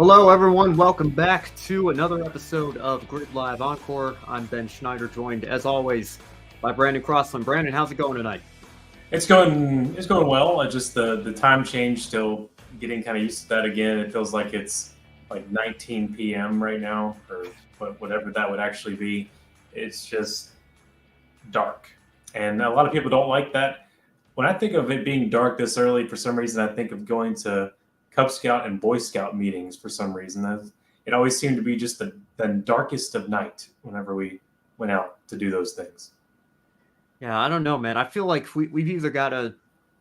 Hello, everyone. Welcome back to another episode of Grid Live Encore. I'm Ben Schneider, joined, as always, by Brandon Craftsman. Brandon, how's it going tonight? It's going well. I just the time change, still getting kind of used to that again. It feels like it's like 19 p.m. right now, or whatever that would actually be. It's just dark, and a lot of people don't like that. When I think of it being dark this early, for some reason, I think of going to Cub Scout and Boy Scout meetings. For some reason, it always seemed to be just the darkest of night whenever we went out to do those things. Yeah, I don't know, man. I feel like we've either got to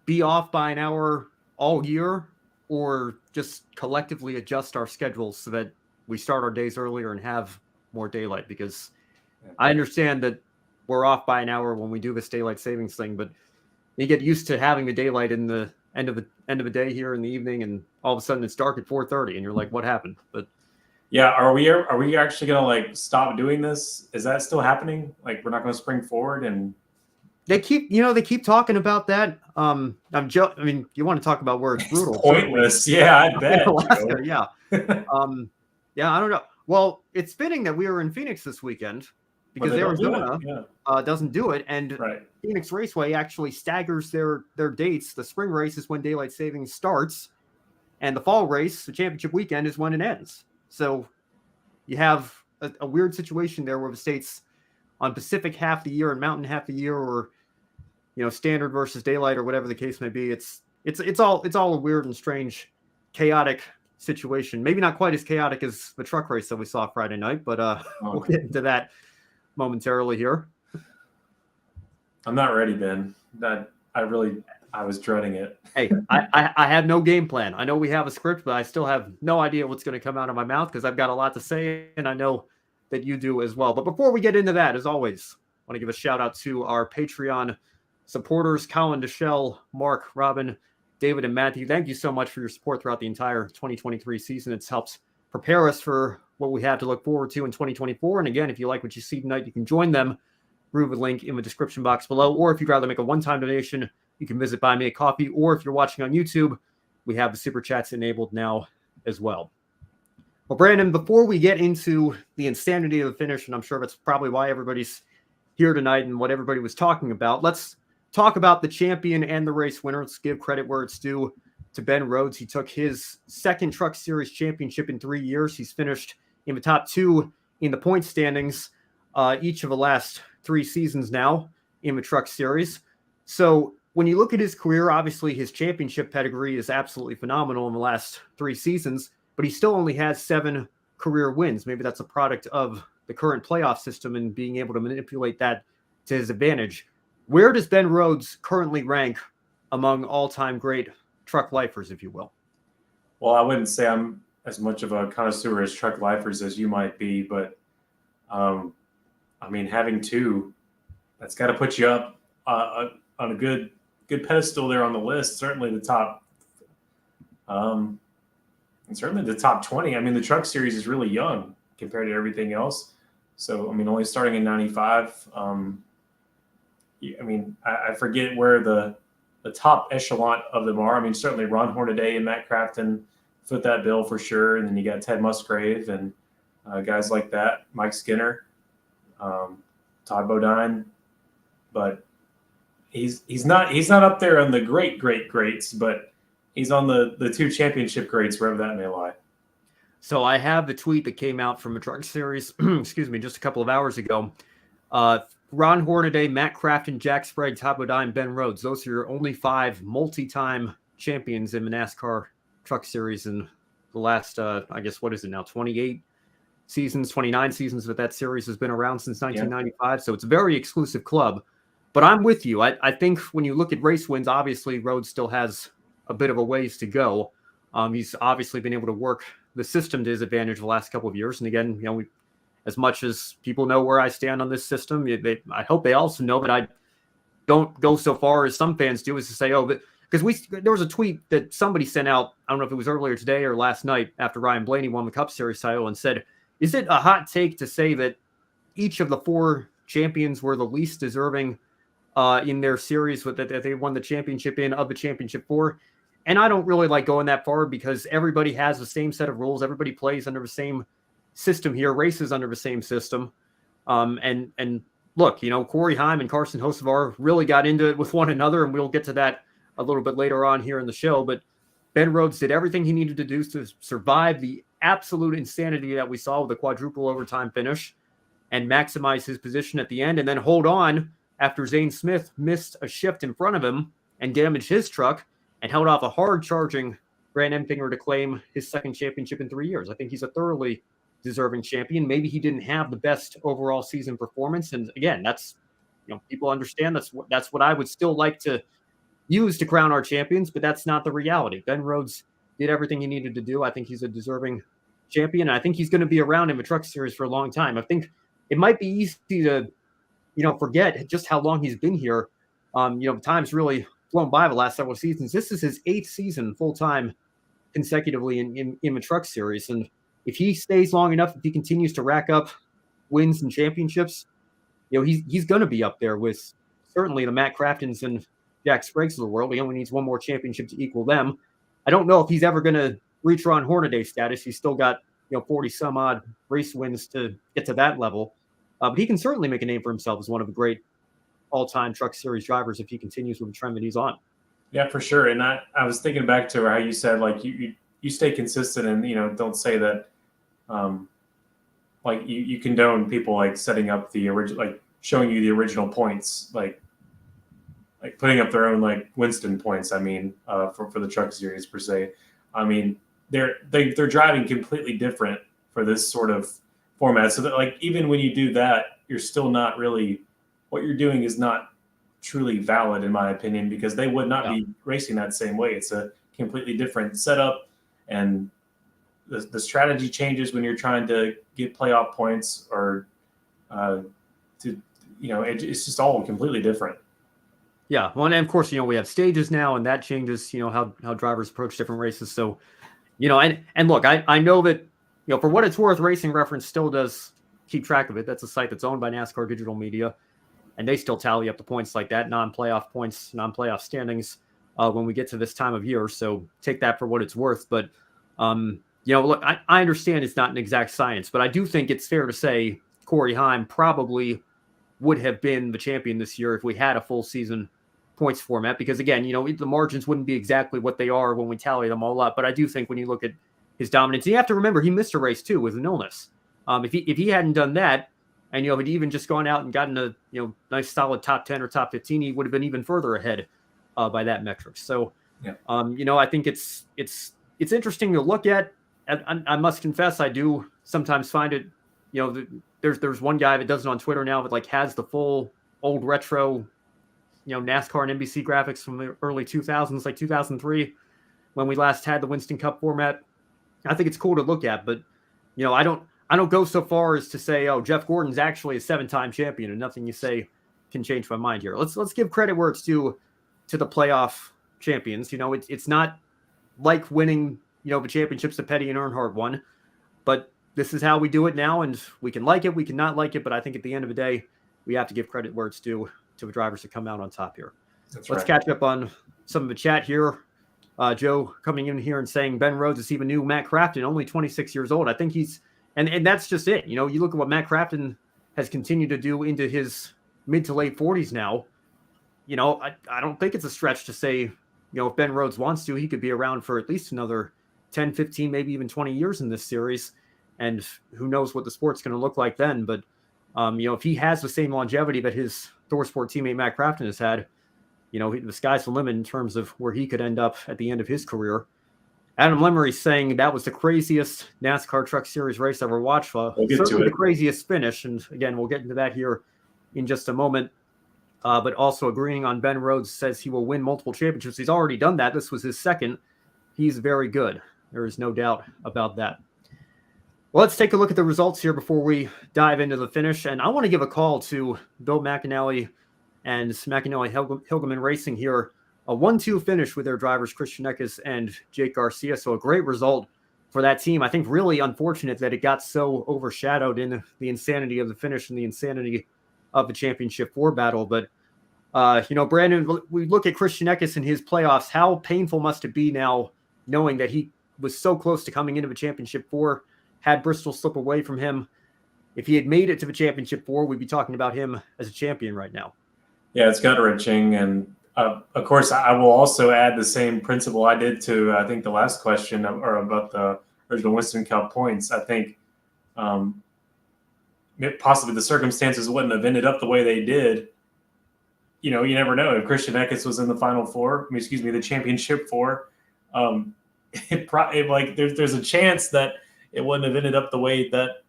be off by an hour all year or just collectively adjust our schedules so that we start our days earlier and have more daylight, because I understand that we're off by an hour when we do this daylight savings thing, but you get used to having the daylight in the end of the day here in the evening, and all of a sudden it's dark at 4:30 and you're like, what happened? But yeah, are we actually gonna like stop doing this? Is that still happening? Like, we're not gonna spring forward? And they keep talking about that. I mean, you want to talk about where it's brutal? It's pointless. Yeah, I bet. Alaska, yeah. Yeah, I don't know. Well, it's fitting that we were in Phoenix this weekend, because Arizona doesn't do it, and right. Phoenix Raceway actually staggers their dates. The spring race is when daylight savings starts, and the fall race, the championship weekend, is when it ends. So you have a weird situation there where the states on Pacific half the year and Mountain half the year, or standard versus daylight, or whatever the case may be. It's all a weird and strange, chaotic situation. Maybe not quite as chaotic as the truck race that we saw Friday night, but we'll get into that momentarily here. I'm not ready, Ben. I was dreading it. Hey, I have no game plan. I know we have a script, but I still have no idea what's going to come out of my mouth, because I've got a lot to say, and I know that you do as well. But before we get into that, as always, I want to give a shout out to our Patreon supporters: Colin, Deschelle, Mark, Robin, David, and Matthew. Thank you so much for your support throughout the entire 2023 season. It's helped prepare us for what we have to look forward to in 2024. And again, if you like what you see tonight, you can join them through the link in the description box below. Or if you'd rather make a one-time donation, you can visit Buy Me a Coffee. Or if you're watching on YouTube, we have the super chats enabled now as well. Well, Brandon, before we get into the insanity of the finish, and I'm sure that's probably why everybody's here tonight and what everybody was talking about, let's talk about the champion and the race winner. Let's give credit where it's due to Ben Rhodes. He took his second Truck Series championship in 3 years. He's finished in the top two in the point standings each of the last 3 seasons now in the Truck Series. So when you look at his career, obviously his championship pedigree is absolutely phenomenal in the last 3 seasons, but he still only has 7 career wins. Maybe that's a product of the current playoff system and being able to manipulate that to his advantage. Where does Ben Rhodes currently rank among all-time great truck lifers, if you will? Well, I wouldn't say I'm as much of a connoisseur as truck lifers as you might be, but I mean, having 2, that's got to put you up on a good pedestal there on the list. Certainly the top, and certainly the top 20. I mean, the Truck Series is really young compared to everything else. So, I mean, only starting in 95. I mean, I forget where the top echelon of them are. I mean, certainly Ron Hornaday and Matt Crafton foot that bill for sure. And then you got Ted Musgrave and guys like that, Mike Skinner, Todd Bodine. But he's not up there on the greats, but he's on the 2 championship greats, wherever that may lie. So I have the tweet that came out from a Truck Series, excuse me, just a couple of hours ago. Ron Hornaday, Matt Crafton, Jack Sprague, Todd Bodine, Ben Rhodes. Those are your only 5 multi-time champions in the NASCAR Truck Series in the last, I guess, what is it now, 29 seasons that series has been around since 1995. Yeah. So it's a very exclusive club. But I'm with you. I think when you look at race wins, obviously Rhodes still has a bit of a ways to go. He's obviously been able to work the system to his advantage the last couple of years. And again, as much as people know where I stand on this system, I hope they also know that I don't go so far as some fans do, as to say, because there was a tweet that somebody sent out, I don't know if it was earlier today or last night after Ryan Blaney won the Cup Series title, and said, is it a hot take to say that each of the 4 champions were the least deserving in their series that they won the championship of the championship 4? And I don't really like going that far because everybody has the same set of rules. Everybody plays under the same system here, races under the same system. And look, Corey Heim and Carson Hocevar really got into it with one another, and we'll get to that a little bit later on here in the show. But Ben Rhodes did everything he needed to do to survive the absolute insanity that we saw with the quadruple overtime finish and maximize his position at the end, and then hold on after Zane Smith missed a shift in front of him and damaged his truck and held off a hard-charging Grant Enfinger to claim his second championship in 3 years. I think he's a thoroughly deserving champion. Maybe he didn't have the best overall season performance. And again, that's, people understand that's what I would still like to use to crown our champions, but that's not the reality. Ben Rhodes did everything he needed to do. I think he's a deserving champion. I think he's going to be around in the Truck Series for a long time. I think it might be easy to, forget just how long he's been here. Time's really flown by the last several seasons. This is his 8th season full-time consecutively in the Truck Series. And if he stays long enough, if he continues to rack up wins and championships, he's going to be up there with certainly the Matt Craftons and Jack Spragues of the world. He only needs one more championship to equal them. I don't know if he's ever going to reach Ron Hornaday status. He's still got 40 some odd race wins to get to that level. But he can certainly make a name for himself as one of the great all-time Truck Series drivers if he continues with the trend that he's on. Yeah, for sure. And I was thinking back to how you said, like, you stay consistent and, don't say that, like you condone people like setting up the original, like showing you the original points, like putting up their own like Winston points. I mean, for the Truck Series per se. I mean, they're driving completely different for this sort of format. So that, like, even when you do that, you're still not really, what you're doing is not truly valid, in my opinion, because they would not be racing that same way. It's a completely different setup, and the strategy changes when you're trying to get playoff points or it's just all completely different. Yeah. Well, and of course, we have stages now, and that changes, how drivers approach different races. So, and look, I know that, for what it's worth, Racing Reference still does keep track of it. That's a site that's owned by NASCAR Digital Media, and they still tally up the points like that, non-playoff points, non-playoff standings when we get to this time of year. So take that for what it's worth. But, look, I understand it's not an exact science, but I do think it's fair to say Corey Heim probably would have been the champion this year if we had a full season points format, because again, the margins wouldn't be exactly what they are when we tally them all up. But I do think when you look at his dominance, you have to remember he missed a race too with an illness. If he hadn't done that, and had even just gone out and gotten a nice solid top 10 or top 15, he would have been even further ahead by that metric. So, I think it's interesting to look at. I must confess, I do sometimes find it. There's one guy that does it on Twitter now that has the full old retro, NASCAR and NBC graphics from the early 2000s, like 2003, when we last had the Winston Cup format. I think it's cool to look at, but I don't go so far as to say, oh, Jeff Gordon's actually a 7-time champion, and nothing you say can change my mind here. Let's give credit where it's due to the playoff champions. It's not like winning, the championships that Petty and Earnhardt won, but this is how we do it now, and we can like it, we can not like it, but I think at the end of the day, we have to give credit where it's due to the drivers that come out on top here. Let's catch up on some of the chat here. Joe coming in here and saying Ben Rhodes is even new Matt Crafton, only 26 years old. I think he's, and that's just it. You look at what Matt Crafton has continued to do into his mid to late 40s now. I don't think it's a stretch to say, if Ben Rhodes wants to, he could be around for at least another 10, 15, maybe even 20 years in this series. And who knows what the sport's going to look like then. But, if he has the same longevity that his ThorSport teammate Matt Crafton has had, the sky's the limit in terms of where he could end up at the end of his career. Adam Lemery saying that was the craziest NASCAR Truck Series race ever watched. Certainly the craziest finish. And again, we'll get into that here in just a moment. But also agreeing on Ben Rhodes, says he will win multiple championships. He's already done that. This was his second. He's very good. There is no doubt about that. Well, let's take a look at the results here before we dive into the finish. And I want to give a call to Bill McAnally and McAnally Hilgeman Racing here. A 1-2 finish with their drivers, Christian Eckes and Jake Garcia. So a great result for that team. I think really unfortunate that it got so overshadowed in the insanity of the finish and the insanity of the championship 4 battle. But Brandon, we look at Christian Eckes in his playoffs. How painful must it be now knowing that he was so close to coming into the championship four, had Bristol slip away from him? If he had made it to the championship four, we'd be talking about him as a champion right now. Yeah, it's gut-wrenching. And of course, I will also add the same principle I did to, I think, the last question or about the original Winston Cup points. I think possibly the circumstances wouldn't have ended up the way they did. You never know. If Christian Eckes was in the Final Four, the championship four, there's a chance that it wouldn't have ended up the way that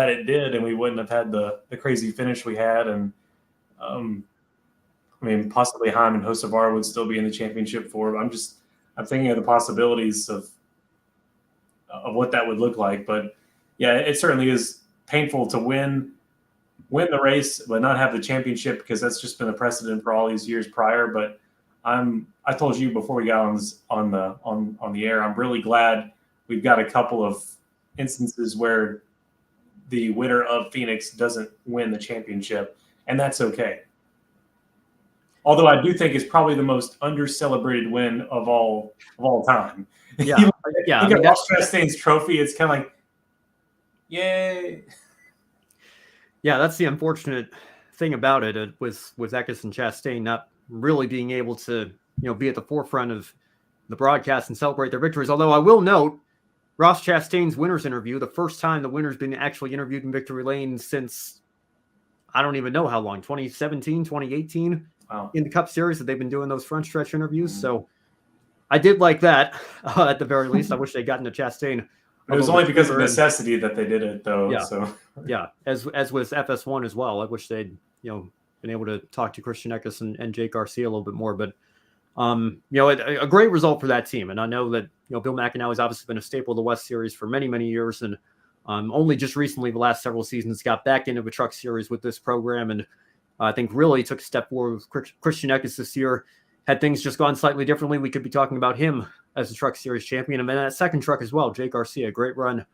it did, and we wouldn't have had the crazy finish we had. And possibly Heim and Hocevar would still be in the championship four. I'm thinking of the possibilities of what that would look like. But yeah, it certainly is painful to win the race but not have the championship, because that's just been a precedent for all these years prior. But I told you before we got on the air, I'm really glad we've got a couple of instances where the winner of Phoenix doesn't win the championship, and that's okay. Although I do think it's probably the most under-celebrated win of all time. Yeah, yeah. Ross Chastain's trophy, it's kind of like, yay. Yeah, that's the unfortunate thing about it, with Eckes and Chastain not really being able to, be at the forefront of the broadcast and celebrate their victories. Although I will note, Ross Chastain's winner's interview, the first time the winner's been actually interviewed in victory lane since I don't even know how long, 2017, 2018, wow, in the Cup Series that they've been doing those front stretch interviews. Mm-hmm. So I did like that, at the very least. I wish they'd gotten to Chastain. It was only because of necessity that they did it, though. Yeah. So yeah, as with FS1 as well. I wish they'd been able to talk to Christian Eckes and Jake Garcia a little bit more. But a great result for that team. And I know that Bill McAnally has obviously been a staple of the West Series for many, many years, and only just recently, the last several seasons, got back into the Truck Series with this program, and I think really took a step forward with Christian Eckes this year. Had things just gone slightly differently, we could be talking about him as the Truck Series champion. And then that second truck as well, Jake Garcia, great run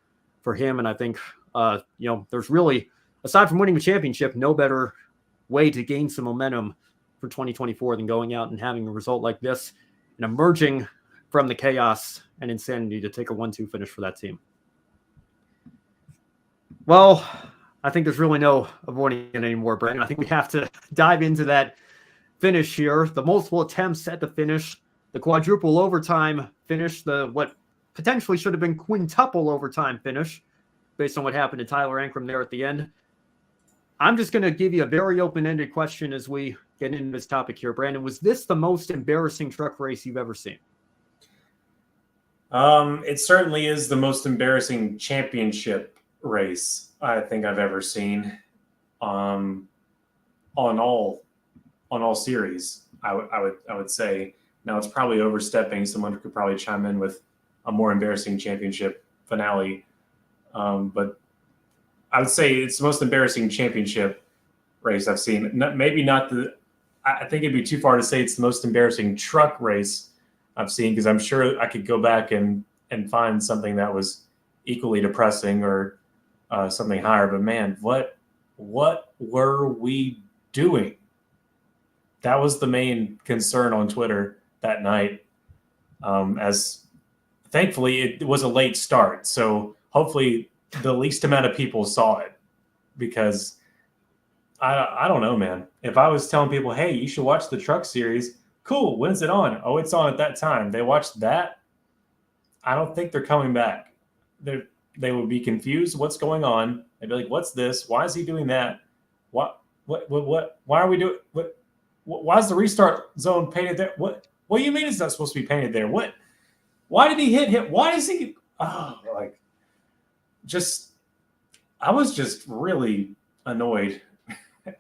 for him. And I think, there's really, aside from winning the championship, no better way to gain some momentum for 2024 than going out and having a result like this and emerging from the chaos and insanity to take a 1-2 finish for that team. Well, I think there's really no avoiding it anymore, Brandon. I think we have to dive into that finish here. The multiple attempts at the finish, the quadruple overtime finish, the what potentially should have been quintuple overtime finish based on what happened to Tyler Ankrum there at the end. I'm just going to give you a very open-ended question as we get into this topic here. Brandon, was this the most embarrassing truck race you've ever seen? It certainly is the most embarrassing championship race I think I've ever seen. On all series, I would say. Now it's probably overstepping. Someone could probably chime in with a more embarrassing championship finale, but I would say it's the most embarrassing championship race I've seen. Maybe not the. I think it'd be too far to say it's the most embarrassing truck race I've seen, because I'm sure I could go back and find something that was equally depressing or something higher. But man, what were we doing? That was the main concern on Twitter that night. As thankfully it was a late start, so hopefully the least amount of people saw it, because I don't know, man. If I was telling people, hey, you should watch the Truck Series, cool, when's it on? Oh, it's on at that time. They watched that. I don't think they're coming back. They would be confused. What's going on? They'd be like, what's this? Why is he doing that? What? Why are we doing? What? Why is the restart zone painted there? What do you mean it's not supposed to be painted there? What? Why did he hit him? Why does he? Oh, I was just really annoyed.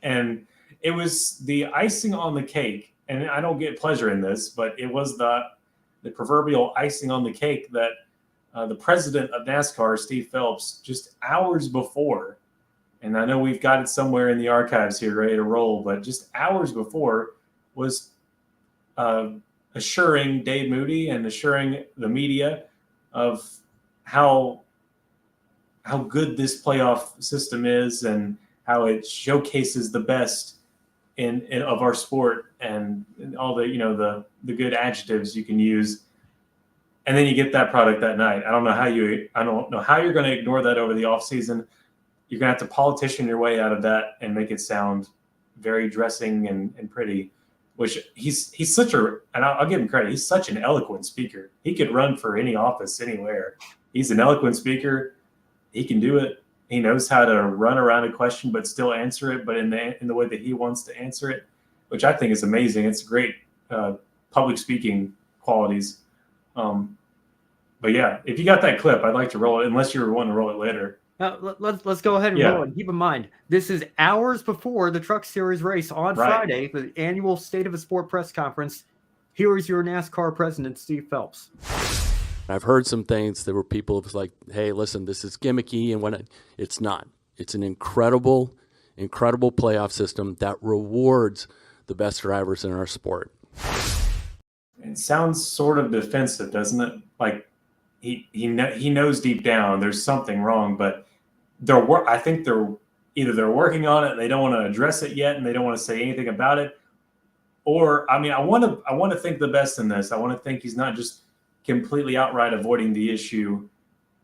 And it was the icing on the cake. And I don't get pleasure in this, but it was the proverbial icing on the cake that the president of NASCAR, Steve Phelps, just hours before, and I know we've got it somewhere in the archives here ready to roll, but just hours before was assuring Dave Moody and assuring the media of how good this playoff system is and how it showcases the best in of our sport and all the the good adjectives you can use, and then you get that product that night. I don't know how you're going to ignore that over the off season. You're going to have to politician your way out of that and make it sound very dressing and pretty. Which he's such a, and I'll give him credit. He's such an eloquent speaker. He could run for any office anywhere. He's an eloquent speaker. He can do it. He knows how to run around a question but still answer it, but in the way that he wants to answer it, which I think is amazing. It's great public speaking qualities. But yeah, if you got that clip, I'd like to roll it. Unless you were wanting to roll it later. Let's go ahead and roll it. Keep in mind, this is hours before the Truck Series race on Friday, the annual State of the Sport press conference. Here is your NASCAR president, Steve Phelps. I've heard some things that were people like, hey, listen, this is gimmicky, and it's not. It's an incredible playoff system that rewards the best drivers in our sport. It sounds sort of defensive, doesn't it? Like he knows deep down there's something wrong, but I think they're working on it and they don't want to address it yet and they don't want to say anything about it. Or I mean, I want to think the best in this. I want to think he's not just completely outright avoiding the issue.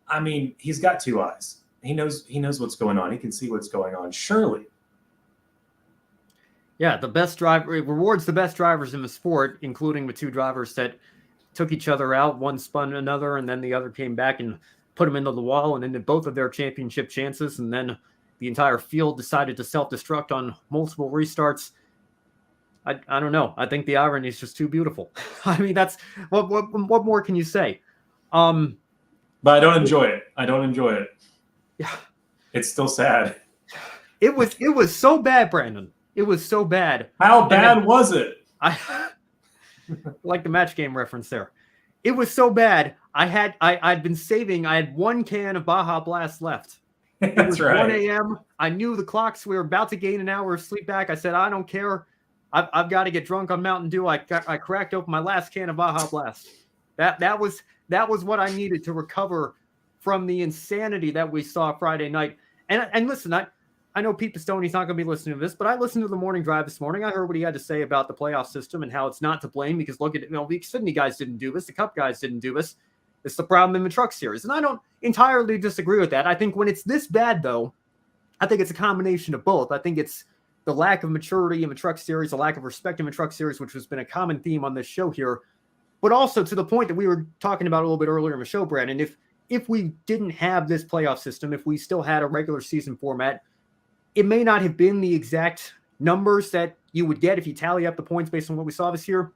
I mean, he's got two eyes. He knows what's going on. He can see what's going on. Surely. Yeah, the best driver, it rewards the best drivers in the sport, including the two drivers that took each other out. One spun another, and then the other came back and put them into the wall and ended both of their championship chances. And then the entire field decided to self-destruct on multiple restarts. I don't know. I think the irony is just too beautiful. I mean, that's what more can you say? But I don't enjoy it. Yeah, it's still sad. It was so bad, Brandon. It was so bad. How bad was it? I like the match game reference there. It was so bad. I'd been saving. I had one can of Baja Blast left. It was 1 a.m. I knew the clocks. We were about to gain an hour of sleep back. I said, I don't care. I've got to get drunk on Mountain Dew. I cracked open my last can of Baja Blast. That was what I needed to recover from the insanity that we saw Friday night. And listen, I know Pete Pistoni's not going to be listening to this, but I listened to the morning drive this morning. I heard what he had to say about the playoff system and how it's not to blame because look at it. The Xfinity guys didn't do this. The Cup guys didn't do this. It's the problem in the Truck Series. And I don't entirely disagree with that. I think when it's this bad, though, I think it's a combination of both. I think it's the lack of maturity in the Truck Series, the lack of respect in the Truck Series, which has been a common theme on this show here, but also to the point that we were talking about a little bit earlier in the show, Brandon, if we didn't have this playoff system, if we still had a regular season format, it may not have been the exact numbers that you would get if you tally up the points based on what we saw this year.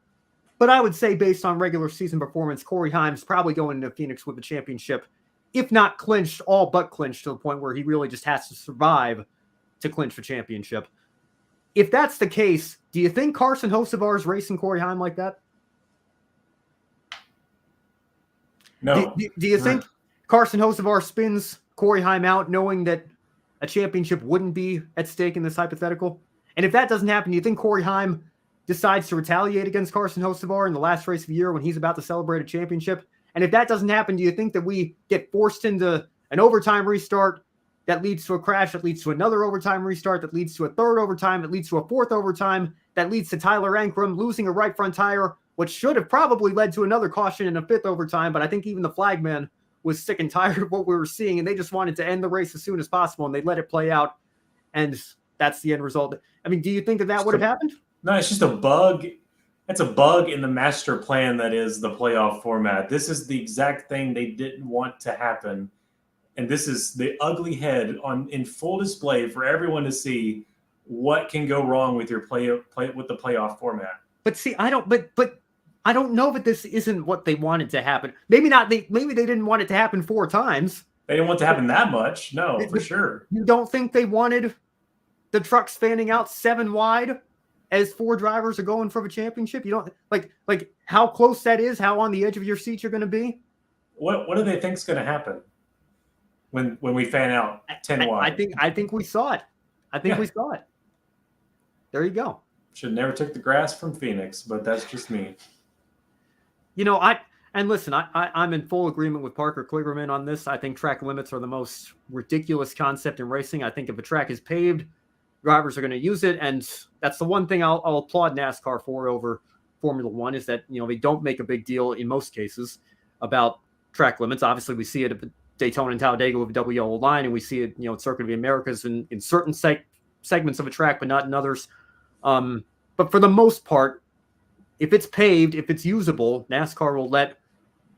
But I would say based on regular season performance, Corey Heim's probably going into Phoenix with the championship, if not clinched, all but clinched to the point where he really just has to survive to clinch the championship. If that's the case, do you think Carson Hocevar is racing Corey Heim like that? No. Do you think Carson Hocevar spins Corey Heim out knowing that a championship wouldn't be at stake in this hypothetical? And if that doesn't happen, do you think Corey Heim decides to retaliate against Carson Hocevar in the last race of the year when he's about to celebrate a championship? And if that doesn't happen, do you think that we get forced into an overtime restart that leads to a crash, that leads to another overtime restart, that leads to a third overtime, that leads to a fourth overtime, that leads to Tyler Ankrum losing a right front tire, which should have probably led to another caution in a fifth overtime, but I think even the flagman was sick and tired of what we were seeing, and they just wanted to end the race as soon as possible, and they let it play out, and that's the end result. I mean, do you think that would have happened? No, it's just a bug. It's a bug in the master plan that is the playoff format. This is the exact thing they didn't want to happen. And this is the ugly head in full display for everyone to see what can go wrong with your play with the playoff format. But see, I don't know that this isn't what they wanted to happen. Maybe not. Maybe they didn't want it to happen 4 times. They didn't want it to happen that much. No, for sure. You don't think they wanted the trucks fanning out 7 wide as 4 drivers are going for the championship? You don't like how close that is, how on the edge of your seat you're going to be? What do they think is going to happen when we fan out 10 wide? I think we saw it. We saw it. There you go. Should never took the grass from Phoenix, but that's just me. I'm in full agreement with Parker Kligerman on this. I think track limits are the most ridiculous concept in racing. I think if a track is paved, drivers are going to use it. And that's the one thing I'll applaud NASCAR for over Formula One, is that, they don't make a big deal in most cases about track limits. Obviously, we see it at Daytona and Talladega with a double yellow line, and we see it, at Circuit of the Americas in certain segments of a track, but not in others. But for the most part, if it's paved, if it's usable, NASCAR will let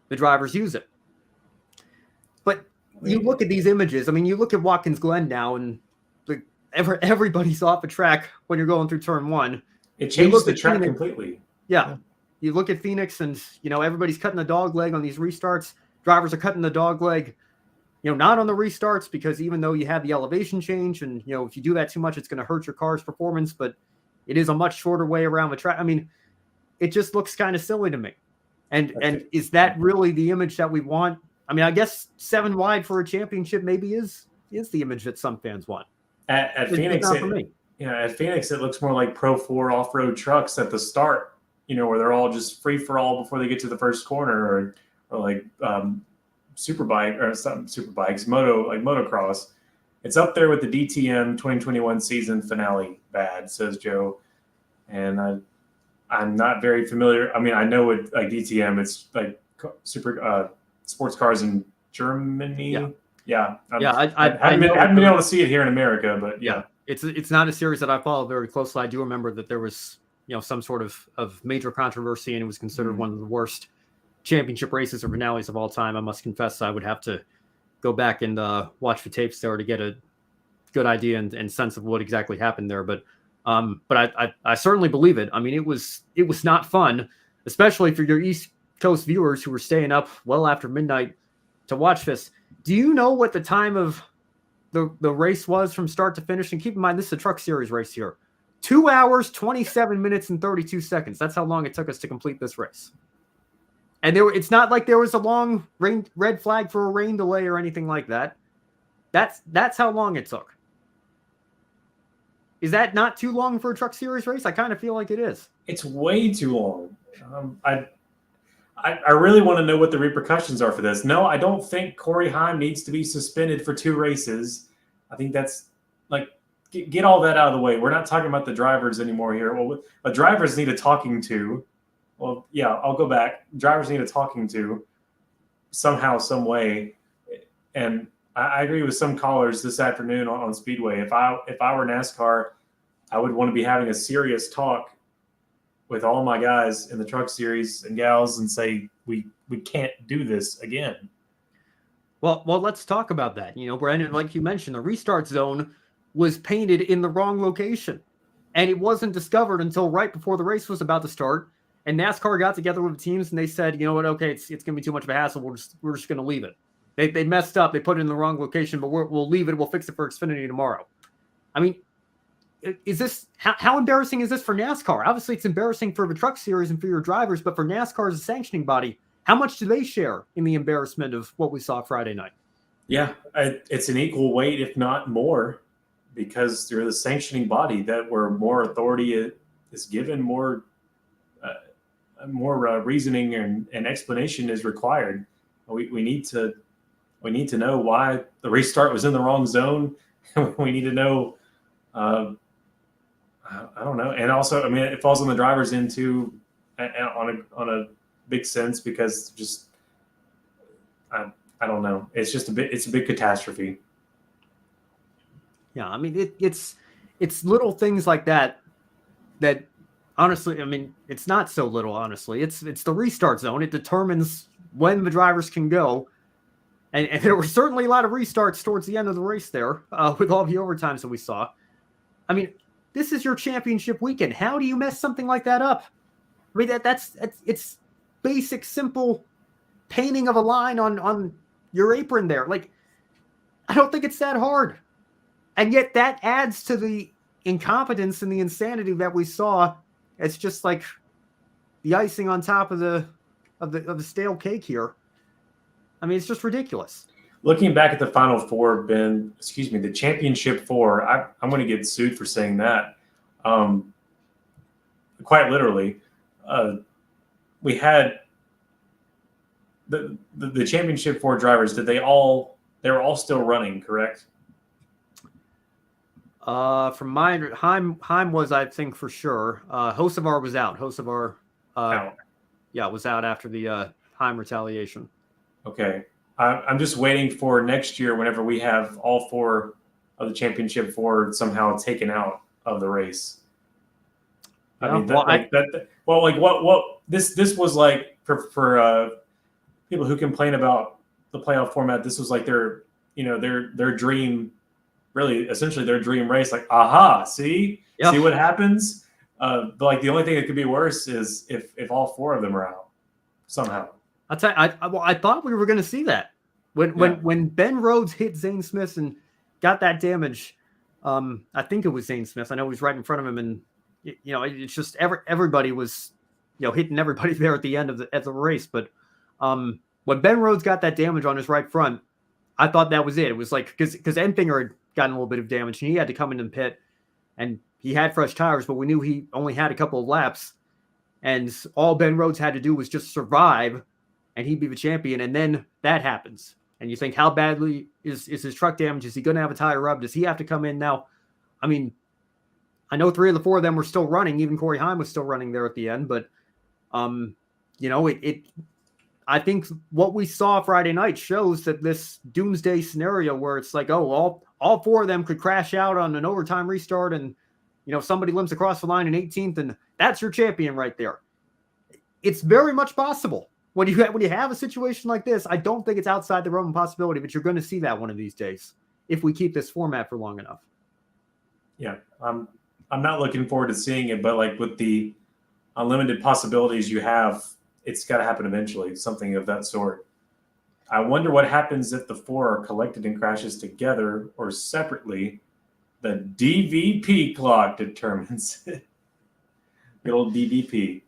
the drivers use it. But you look at these images. I mean, you look at Watkins Glen now, and everybody's off the track when you're going through turn one. It changes the track completely. Yeah. You look at Phoenix, and everybody's cutting the dog leg on these restarts. Drivers are cutting the dog leg, not on the restarts, because even though you have the elevation change, and if you do that too much, it's going to hurt your car's performance. But it is a much shorter way around the track. I mean, it just looks kind of silly to me. And is that really the image that we want? I mean, I guess 7 wide for a championship maybe is the image that some fans want. At Phoenix, at Phoenix, it looks more like Pro 4 off-road trucks at the start, where they're all just free for all before they get to the first corner, or like superbike or some superbikes, motocross. It's up there with the DTM 2021 season finale bad, says Joe. And I'm not very familiar. I mean, I know it like DTM, it's like super sports cars in Germany. I haven't been able to see it here in America, but yeah. It's not a series that I follow very closely. I do remember that there was some sort of major controversy, and it was considered one of the worst championship races or finales of all time. I must confess, I would have to go back and watch the tapes there to get a good idea and sense of what exactly happened there. But I certainly believe it. I mean, it was not fun, especially for your East Coast viewers who were staying up well after midnight to watch this. Do you know what the time of the race was from start to finish? And keep in mind, this is a Truck Series race here. 2 hours, 27 minutes, and 32 seconds. That's how long it took us to complete this race. And it's not like there was a long red flag for a rain delay or anything like that. That's how long it took. Is that not too long for a Truck Series race? I kind of feel like it is. It's way too long. I really want to know what the repercussions are for this. No, I don't think Corey Heim needs to be suspended for 2 races. I think that's like, get all that out of the way. We're not talking about the drivers anymore here. Well, drivers need a talking to. Well, yeah, I'll go back. Drivers need a talking to somehow, some way. And I agree with some callers this afternoon on Speedway. If I were NASCAR, I would want to be having a serious talk with all my guys in the Truck Series and gals and say, we can't do this again. Well, let's talk about that. Brandon, like you mentioned, the restart zone was painted in the wrong location, and it wasn't discovered until right before the race was about to start. And NASCAR got together with the teams and they said, you know what? Okay, it's going to be too much of a hassle. We're just going to leave it. They messed up. They put it in the wrong location, but we'll leave it. We'll fix it for Xfinity tomorrow. I mean, is this how embarrassing is this for NASCAR? Obviously, it's embarrassing for the Truck Series and for your drivers, but for NASCAR as a sanctioning body, how much do they share in the embarrassment of what we saw Friday night? Yeah, it's an equal weight, if not more, because they're the sanctioning body that where more authority is given, more reasoning and explanation is required. We need to know why the restart was in the wrong zone. We need to know. I don't know. And also, I mean, it falls on the drivers into on a big sense because just I don't know. It's a big catastrophe. Yeah, I mean, it's little things like that honestly, I mean, it's not so little, honestly. It's the restart zone. It determines when the drivers can go. And there were certainly a lot of restarts towards the end of the race there with all the overtimes that we saw. I mean, this is your championship weekend. How do you mess something like that up? I mean, it's basic, simple painting of a line on your apron there. Like, I don't think it's that hard. And yet that adds to the incompetence and the insanity that we saw. It's just like the icing on top of the stale cake here. I mean, it's just ridiculous. Looking back at the Final Four, the Championship Four, I'm going to get sued for saying that. Quite literally, we had the Championship Four drivers. They were all still running, correct? From mine, Heim was, I think, for sure. Hocevar was out. Hocevar, Out. yeah, was out after the Heim retaliation. Okay. I'm just waiting for next year whenever we have all 4 of the championship 4 somehow taken out of the race. Yeah, I mean, what this was like for people who complain about the playoff format. This was like their dream, really essentially their dream race. Like, aha, see what happens. Like the only thing that could be worse is if all 4 of them are out somehow. I'll tell you, I thought we were going to see that when Ben Rhodes hit Zane Smith and got that damage. I think it was Zane Smith. I know he was right in front of him, and it's just everybody was hitting everybody there at the end of the race. But when Ben Rhodes got that damage on his right front, I thought that was it. It was like because Enfinger had gotten a little bit of damage and he had to come in and pit, and he had fresh tires, but we knew he only had a couple of laps, and all Ben Rhodes had to do was just survive, and he'd be the champion. And then that happens, and you think, how badly is his truck damaged? Is he going to have a tire rub? Does he have to come in now? I mean, I know 3 of the 4 of them were still running. Even Corey Heim was still running there at the end, but I think what we saw Friday night shows that this doomsday scenario where it's like, oh, all 4 of them could crash out on an overtime restart, and somebody limps across the line in 18th, and that's your champion right there. It's very much possible when you have a situation like this. I don't think it's outside the realm of possibility, but you're going to see that one of these days if we keep this format for long enough. Yeah, I'm not looking forward to seeing it, but like with the unlimited possibilities you have, it's got to happen eventually, something of that sort. I wonder what happens if the 4 are collected in crashes together or separately. The DVP clock determines it. Good old DVP.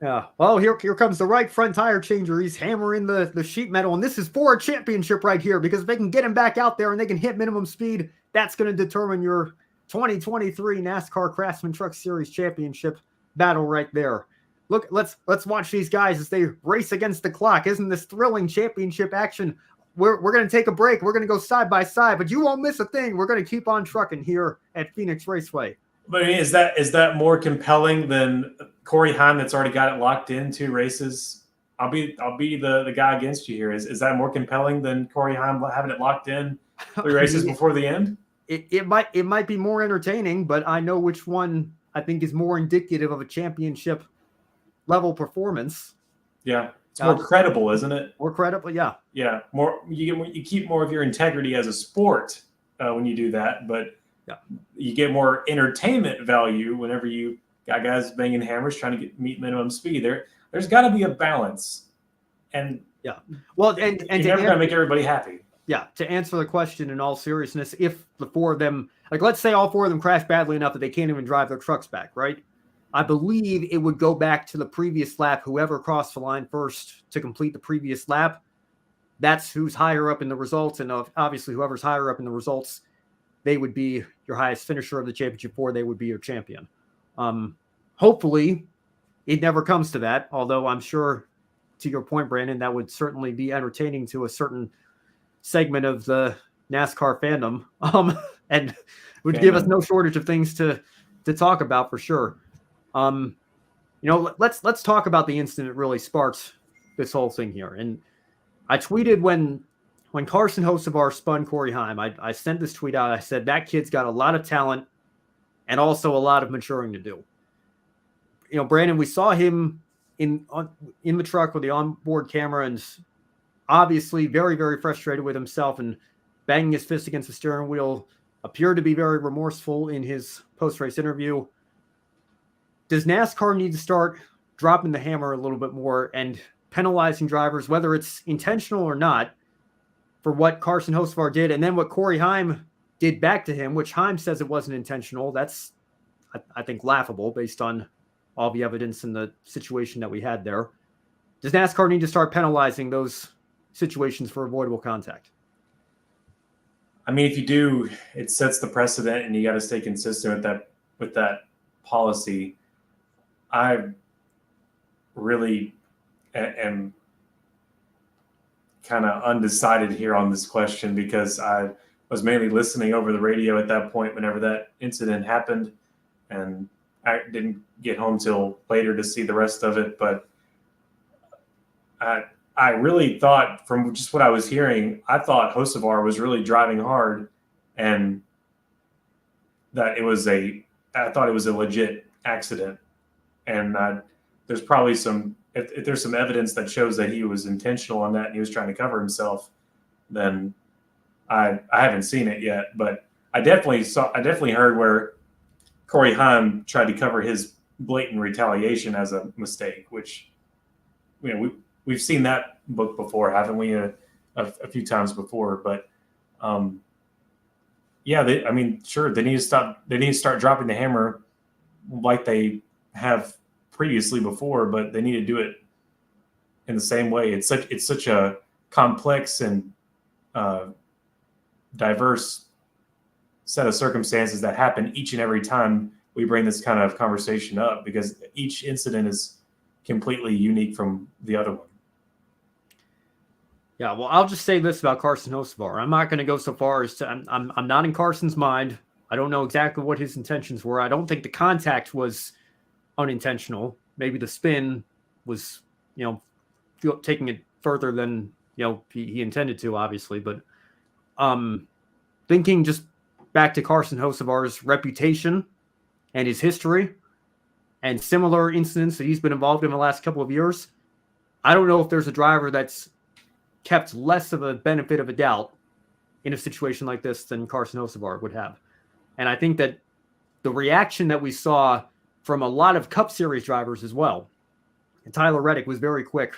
Yeah. Well, here comes the right front tire changer. He's hammering the sheet metal, and this is for a championship right here, because if they can get him back out there and they can hit minimum speed, that's going to determine your 2023 NASCAR Craftsman Truck Series Championship battle right there. Look, let's watch these guys as they race against the clock. Isn't this thrilling championship action? We're going to take a break. We're going to go side by side, but you won't miss a thing. We're going to keep on trucking here at Phoenix Raceway. But I mean, is that more compelling than Corey Heim that's already got it locked in 2 races? I'll be the guy against you here. Is that more compelling than Corey Heim having it locked in 3 races before the end? It might be more entertaining, but I know which one I think is more indicative of a championship level performance. Yeah, it's more credible, isn't it? More credible, yeah. Yeah, you keep more of your integrity as a sport when you do that, but you get more entertainment value whenever you got guys banging hammers trying to meet minimum speed. There's got to be a balance, and well, and you're never going to make everybody happy. Yeah, to answer the question in all seriousness, if the 4 of them, like let's say all 4 of them crash badly enough that they can't even drive their trucks back, right? I believe it would go back to the previous lap. Whoever crossed the line first to complete the previous lap, that's who's higher up in the results. And obviously, whoever's higher up in the results, they would be your highest finisher of the championship 4. They would be your champion. Hopefully, it never comes to that. Although I'm sure, to your point, Brandon, that would certainly be entertaining to a certain segment of the NASCAR fandom, and would give us no shortage of things to talk about for sure. Let's talk about the incident that really sparked this whole thing here. And I tweeted when Carson Hocevar spun Corey Heim, I sent this tweet out. I said, that kid's got a lot of talent and also a lot of maturing to do. Brandon, we saw him in the truck with the onboard camera, and obviously very, very frustrated with himself and banging his fist against the steering wheel, appeared to be very remorseful in his post-race interview. Does NASCAR need to start dropping the hammer a little bit more and penalizing drivers, whether it's intentional or not, for what Carson Hocevar did, and then what Corey Heim did back to him, which Heim says it wasn't intentional? That's, I think, laughable based on all the evidence and the situation that we had there. Does NASCAR need to start penalizing those situations for avoidable contact? I mean, if you do, it sets the precedent, and you got to stay consistent with that policy. I really am kind of undecided here on this question, because was mainly listening over the radio at that point whenever that incident happened, and I didn't get home till later to see the rest of it. But I really thought, from just what I was hearing, I thought Hocevar was really driving hard, and that I thought it was a legit accident. And there's probably if there's some evidence that shows that he was intentional on that and he was trying to cover himself, then I haven't seen it yet. But I definitely heard where Corey Haim tried to cover his blatant retaliation as a mistake, which, we've seen that book before, haven't we? A few times before. But sure, they need to stop. They need to start dropping the hammer like they have previously before, but they need to do it in the same way. It's such a complex and diverse set of circumstances that happen each and every time we bring this kind of conversation up, because each incident is completely unique from the other one. Yeah, well, I'll just say this about Carson Hocevar. I'm not going to go so far as to I'm not in Carson's mind. I don't know exactly what his intentions were. I don't think the contact was unintentional. Maybe the spin was, taking it further than he intended to, obviously. But thinking just back to Carson Hocevar's reputation and his history and similar incidents that he's been involved in the last couple of years, I don't know if there's a driver that's kept less of a benefit of a doubt in a situation like this than Carson Hocevar would have. And I think that the reaction that we saw from a lot of Cup Series drivers as well, and Tyler Reddick was very quick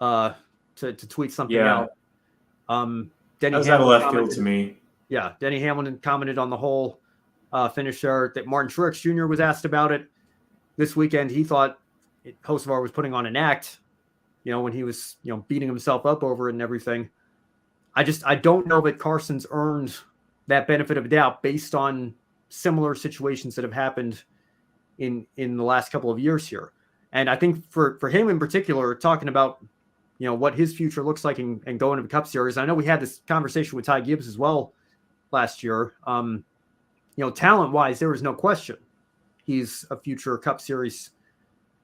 to tweet something out. Denny that was out of left field to me. Yeah, Denny Hamilton commented on the whole finish there. That Martin Truex Jr. was asked about it this weekend. He thought Hocevar was putting on an act, when he was, beating himself up over it and everything. I don't know that Carson's earned that benefit of doubt based on similar situations that have happened in the last couple of years here. And I think for him in particular, talking about, what his future looks like and going to the Cup Series. I know we had this conversation with Ty Gibbs as well last year. Talent-wise, there was no question he's a future Cup Series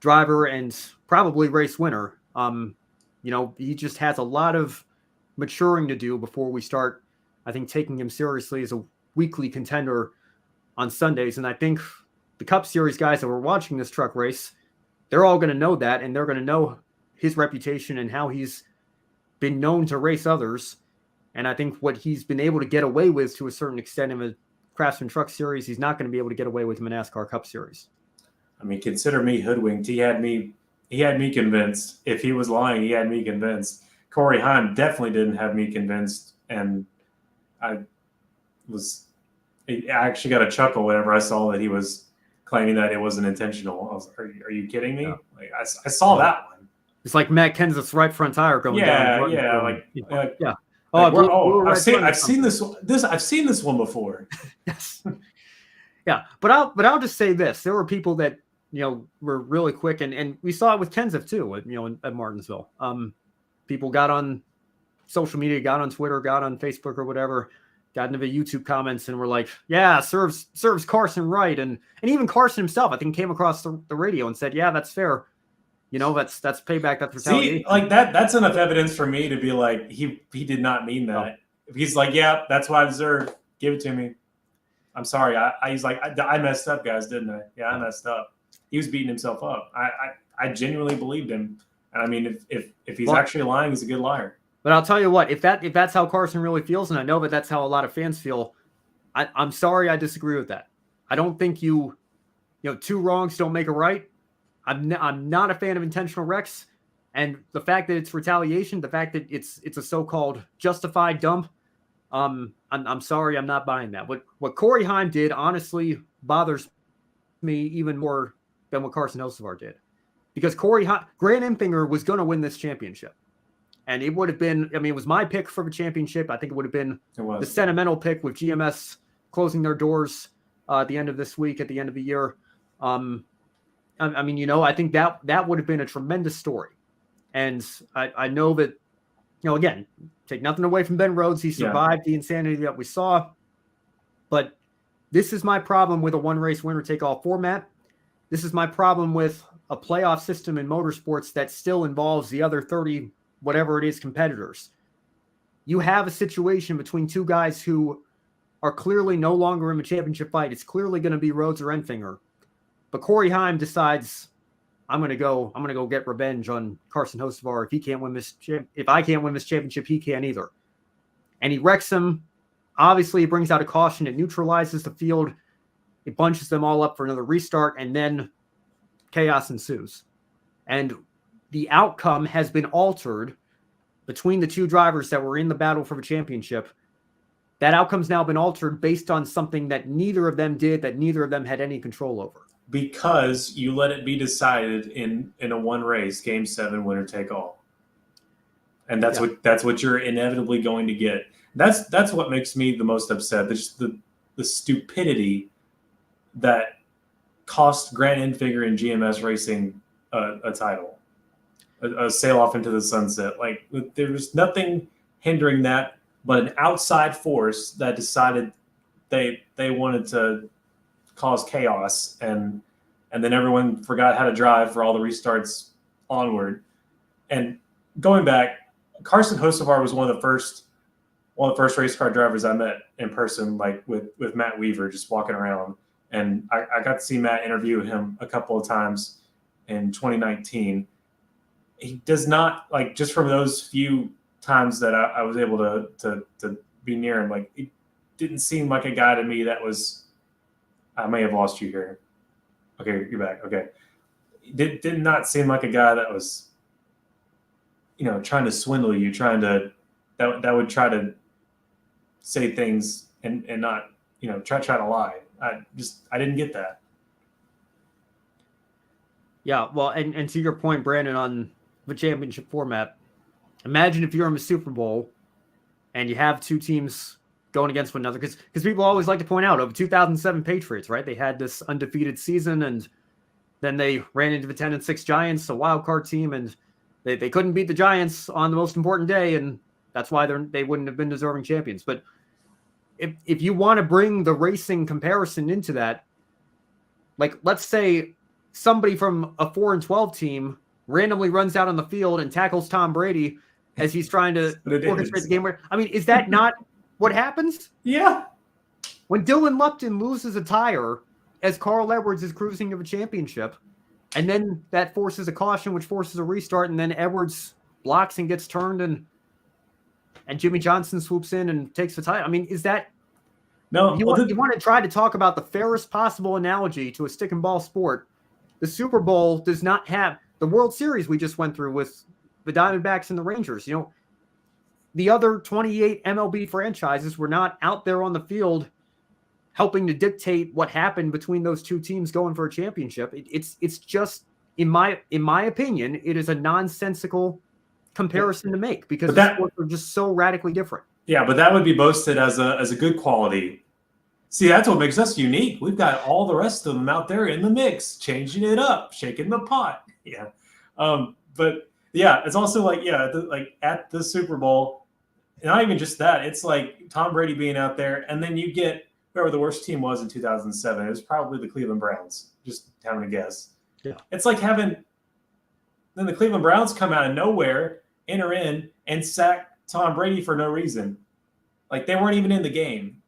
driver and probably race winner. He just has a lot of maturing to do before we start, I think, taking him seriously as a weekly contender on Sundays. And I think the Cup Series guys that were watching this truck race, they're all going to know that, and they're going to know his reputation and how he's been known to race others. And I think what he's been able to get away with to a certain extent in a Craftsman Truck Series, he's not going to be able to get away with in a NASCAR Cup Series. I mean, consider me hoodwinked. He had me convinced. If he was lying, he had me convinced. Corey Haim definitely didn't have me convinced. And I actually got a chuckle whenever I saw that he was claiming that it wasn't intentional. I was, are you kidding me? Yeah. Like I saw that one. It's like Matt Kenseth's right front tire going down. Yeah. Oh, I've seen this one before. Yes. Yeah, but I'll just say this: there were people that were really quick, and we saw it with Kenseth too. At Martinsville, people got on social media, got on Twitter, got on Facebook or whatever, got into the YouTube comments, and were like, "Yeah, serves Carson right," and even Carson himself, I think, came across the radio and said, "Yeah, that's fair. That's payback. That's retaliation." See, like that's enough evidence for me to be like, he did not mean that. No. If he's like, "Yeah, that's what I deserve. Give it to me." I'm sorry. He's like, I messed up, guys, didn't I? Yeah, I messed up. He was beating himself up. I genuinely believed him. And I mean, if he's actually lying, he's a good liar. But I'll tell you what, if that's how Carson really feels, and I know that's how a lot of fans feel, I'm sorry, I disagree with that. I don't think two wrongs don't make a right. I'm not a fan of intentional wrecks, and the fact that it's retaliation, the fact that it's a so-called justified dump. I'm sorry, I'm not buying that. What Corey Haim did honestly bothers me even more than what Carson Hocevar did, because Grant Enfinger was going to win this championship, and it would have been. I mean, it was my pick for the championship. I think it would have been the sentimental pick with GMS closing their doors at the end of this week, at the end of the year. I think that would have been a tremendous story, and I know that again, take nothing away from Ben Rhodes. He survived the insanity that we saw. But this is my problem with a one-race winner-take-all format. This is my problem with a playoff system in motorsports that still involves the other 30, whatever it is, competitors. You have a situation between two guys who are clearly no longer in a championship fight. It's clearly going to be Rhodes or Enfinger. But Corey Heim decides, I'm going to go get revenge on Carson Hocevar. If I can't win this championship, he can't either. And he wrecks him. Obviously, it brings out a caution. It neutralizes the field. It bunches them all up for another restart, and then chaos ensues. And the outcome has been altered between the two drivers that were in the battle for the championship. That outcome's now been altered based on something that neither of them did, that neither of them had any control over. Because you let it be decided in a one race, Game 7, winner take all. And that's what you're inevitably going to get. That's what makes me the most upset. Just the stupidity that cost Grant Enfinger and GMS Racing a title, a sail off into the sunset. Like, there was nothing hindering that but an outside force that decided they wanted to cause chaos, and then everyone forgot how to drive for all the restarts onward. And going back, Carson Hocevar was one of the first race car drivers I met in person, like with Matt Weaver, just walking around. And I got to see Matt interview him a couple of times in 2019. He does not, like, just from those few times that I was able to be near him, like, it didn't seem like a guy to me that was, I may have lost you here. Okay, you're back. Okay. Did not seem like a guy that was, trying to swindle you, that would try to say things and not, try to lie. I didn't get that. Yeah, well, and to your point, Brandon, on the championship format, imagine if you're in the Super Bowl and you have two teams going against one another, because people always like to point out, of 2007 Patriots, right? They had this undefeated season, and then they ran into the 10-6 Giants, a wild card team, and they couldn't beat the Giants on the most important day, and that's why they wouldn't have been deserving champions. But if you want to bring the racing comparison into that, like, let's say somebody from a 4-12 team randomly runs out on the field and tackles Tom Brady as he's trying to orchestrate the game. Is that not what happens? Yeah. When Dylan Lupton loses a tire as Carl Edwards is cruising to the championship, and then that forces a caution, which forces a restart, and then Edwards blocks and gets turned, and Jimmy Johnson swoops in and takes the title. Is that... No. You want to try to talk about the fairest possible analogy to a stick and ball sport. The Super Bowl does not have... The World Series we just went through with the Diamondbacks and the Rangers, the other 28 MLB franchises were not out there on the field helping to dictate what happened between those two teams going for a championship. It's just, in my opinion, it is a nonsensical comparison to make, because the sports are just so radically different. Yeah, but that would be boasted as a good quality. See, that's what makes us unique. We've got all the rest of them out there in the mix, changing it up, shaking the pot. Yeah. But yeah, it's also like, at the Super Bowl, not even just that, it's like Tom Brady being out there, and then you get whoever the worst team was in 2007. It was probably the Cleveland Browns, just having a guess. Yeah. It's like then the Cleveland Browns come out of nowhere, enter in, and sack Tom Brady for no reason. Like, they weren't even in the game.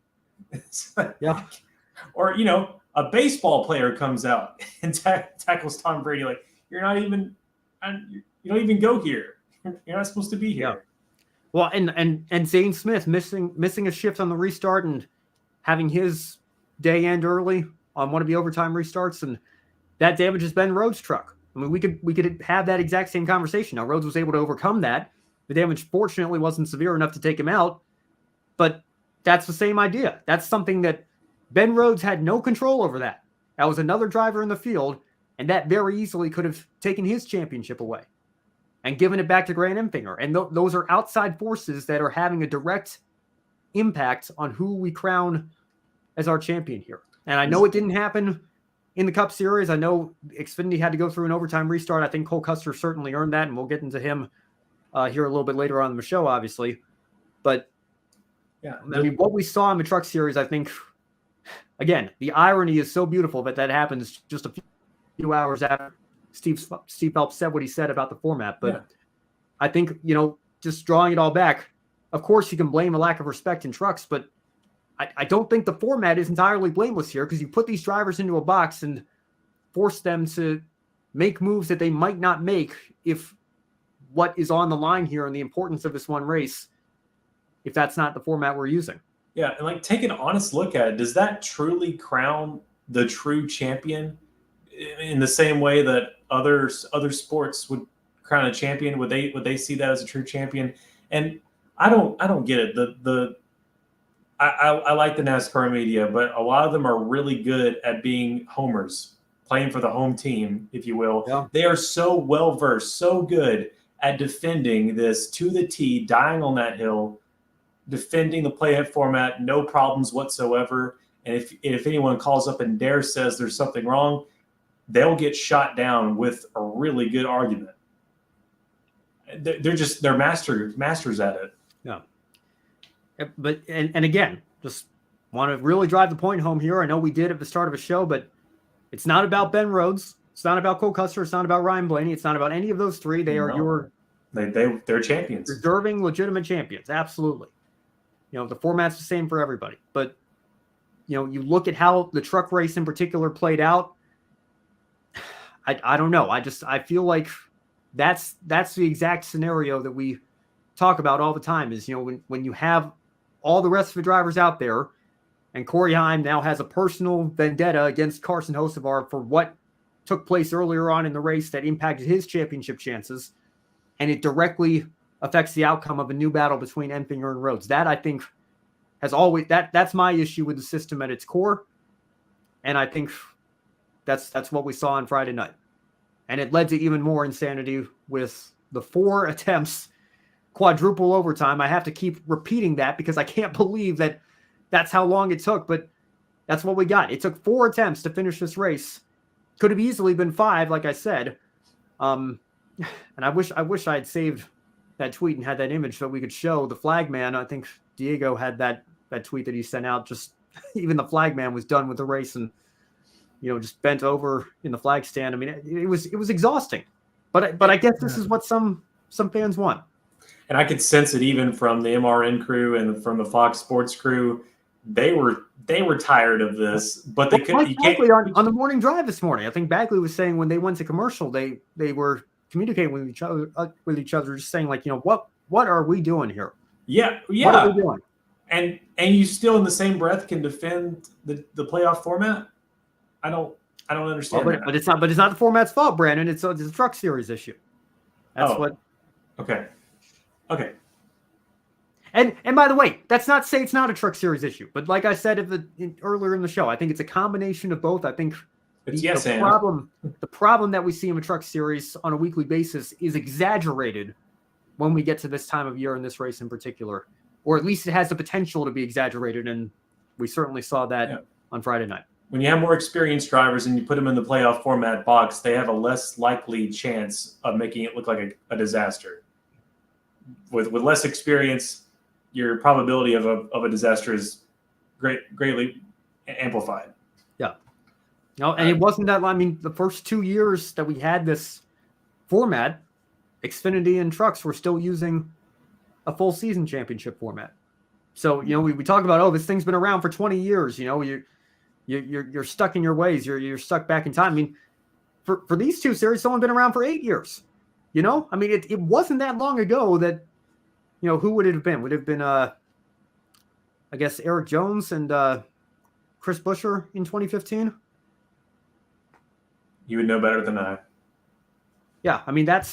Yeah. Or, a baseball player comes out and tackles Tom Brady. Like, you don't even go here. You're not supposed to be here. Yeah. Well, and Zane Smith missing a shift on the restart and having his day end early on one of the overtime restarts, and that damages Ben Rhodes' truck. We could have that exact same conversation. Now, Rhodes was able to overcome that. The damage, fortunately, wasn't severe enough to take him out, but that's the same idea. That's something that Ben Rhodes had no control over. That was another driver in the field, and that very easily could have taken his championship away and given it back to Grant Enfinger. And those are outside forces that are having a direct impact on who we crown as our champion here. And I know it didn't happen in the Cup Series. I know Xfinity had to go through an overtime restart. I think Cole Custer certainly earned that, and we'll get into him here a little bit later on in the show, obviously. But Yeah, I mean, what we saw in the Truck Series, I think, again, the irony is so beautiful that happens just a few hours after Steve Phelps said what he said about the format. But I think, just drawing it all back, of course you can blame a lack of respect in trucks, but I don't think the format is entirely blameless here, because you put these drivers into a box and force them to make moves that they might not make if what is on the line here and the importance of this one race, if that's not the format we're using. Yeah, and like, take an honest look at it. Does that truly crown the true champion in the same way that other sports would crown a champion? Would they see that as a true champion? And I don't get it. I like the NASCAR media, but a lot of them are really good at being homers, playing for the home team, if you will. Yeah. They are so well versed, so good at defending this to the T, dying on that hill, defending the playoff format, no problems whatsoever. And if anyone calls up and says there's something wrong, they'll get shot down with a really good argument. They're masters at it. Yeah. But and again, just want to really drive the point home here. I know we did at the start of a show, but it's not about Ben Rhodes. It's not about Cole Custer. It's not about Ryan Blaney. It's not about any of those three. They're champions, deserving, legitimate champions. Absolutely. The format's the same for everybody. But you look at how the truck race in particular played out. I don't know. I feel like that's the exact scenario that we talk about all the time. Is when you have all the rest of the drivers out there, and Corey Heim now has a personal vendetta against Carson Hocevar for what took place earlier on in the race that impacted his championship chances, and it directly affects the outcome of a new battle between Enfinger and Rhodes. That, I think, has always that's my issue with the system at its core, and I think that's what we saw on Friday night, and it led to even more insanity with the 4 attempts, quadruple overtime. I have to keep repeating that because I can't believe that's how long it took, but that's what we got. It took 4 attempts to finish this race. Could have easily been 5, like I said. And I wish I had saved that tweet and had that image so we could show the flag man. I think Diego had that tweet that he sent out. Just even the flag man was done with the race and just bent over in the flag stand. I mean, it was exhausting. But I guess this is what some fans want. And I could sense it even from the MRN crew and from the Fox Sports crew. They were tired of this, but they couldn't. On the morning drive this morning, I think Bagley was saying when they went to commercial, they were communicating with each other, just saying like, what are we doing here? Yeah. What are we doing? And you still in the same breath can defend the playoff format. I don't understand. But it's not the format's fault, Brandon. It's a Truck Series issue. That's what. Okay. And by the way, that's not to say it's not a Truck Series issue, but like I said earlier in the show, I think it's a combination of both. I think the problem that we see in the Truck Series on a weekly basis is exaggerated when we get to this time of year in this race in particular, or at least it has the potential to be exaggerated, and we certainly saw that on Friday night. When you have more experienced drivers and you put them in the playoff format box, they have a less likely chance of making it look like a disaster. With less experience, your probability of a disaster is greatly amplified. Yeah. No, and it wasn't that long. I mean, the first 2 years that we had this format, Xfinity and trucks were still using a full season championship format. So, we talk about, this thing's been around for 20 years. You're stuck in your ways. You're stuck back in time. I mean, for these 2 series, someone been around for 8 years. I mean, it wasn't that long ago that, who would it have been? Would it have been, I guess, Eric Jones and Chris Buescher in 2015? You would know better than I. Yeah, I mean, I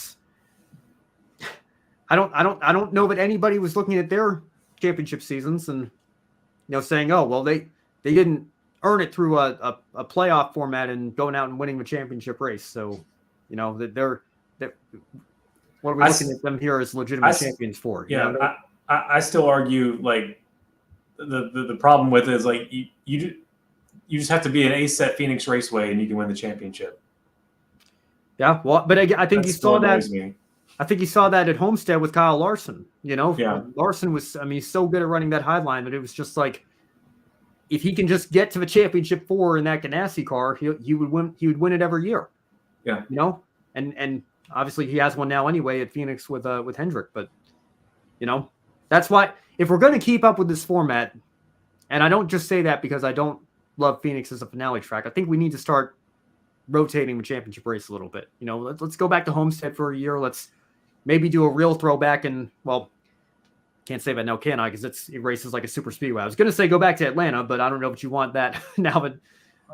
don't know that anybody was looking at their championship seasons and saying, oh, well, they didn't earn it through a playoff format and going out and winning the championship race. So, that what are we looking at them here as legitimate champions for? Yeah, I still argue like the problem with it is like you just have to be an ace at Phoenix Raceway and you can win the championship. Yeah, well, but I think you saw that. I think you saw that at Homestead with Kyle Larson. Yeah. Larson was, he's so good at running that high line that it was just like, if he can just get to the championship 4 in that Ganassi car, he would win. He would win it every year. Yeah. And obviously he has one now anyway at Phoenix with Hendrick. But that's why if we're going to keep up with this format, and I don't just say that because I don't love Phoenix as a finale track, I think we need to start rotating the championship race a little bit. Let's go back to Homestead for a year. Let's maybe do a real throwback, and can't say that now, can I? Because it races like a super speedway. I was going to say go back to Atlanta, but I don't know if you want that now. But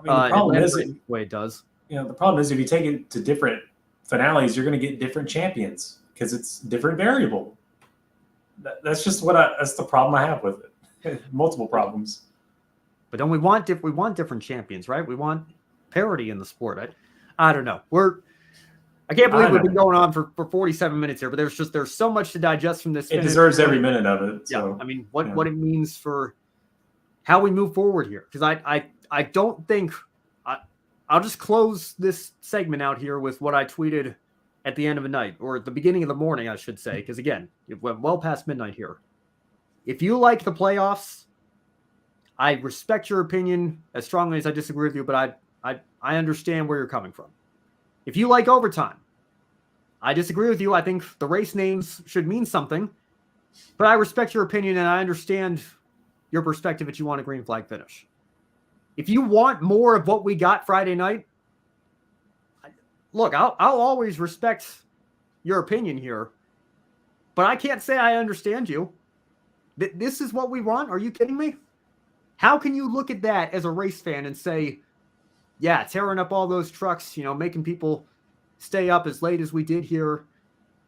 the problem is the way it does. The problem is if you take it to different finales, you're going to get different champions because it's different variable. That's just that's the problem I have with it. Multiple problems. But don't we want different champions, right? We want parity in the sport. I don't know. I can't believe we've been going on for 47 minutes here, but there's so much to digest from this. It deserves every minute of it. So. Yeah, what it means for how we move forward here. Because I don't think I'll just close this segment out here with what I tweeted at the end of the night, or at the beginning of the morning, I should say, because again, it went well past midnight here. If you like the playoffs, I respect your opinion as strongly as I disagree with you, but I understand where you're coming from. If you like overtime, I disagree with you. I think the race names should mean something, but I respect your opinion and I understand your perspective that you want a green flag finish. If you want more of what we got Friday night, look, I'll always respect your opinion here, but I can't say I understand you. This is what we want? Are you kidding me? How can you look at that as a race fan and say, yeah, tearing up all those trucks, making people stay up as late as we did here.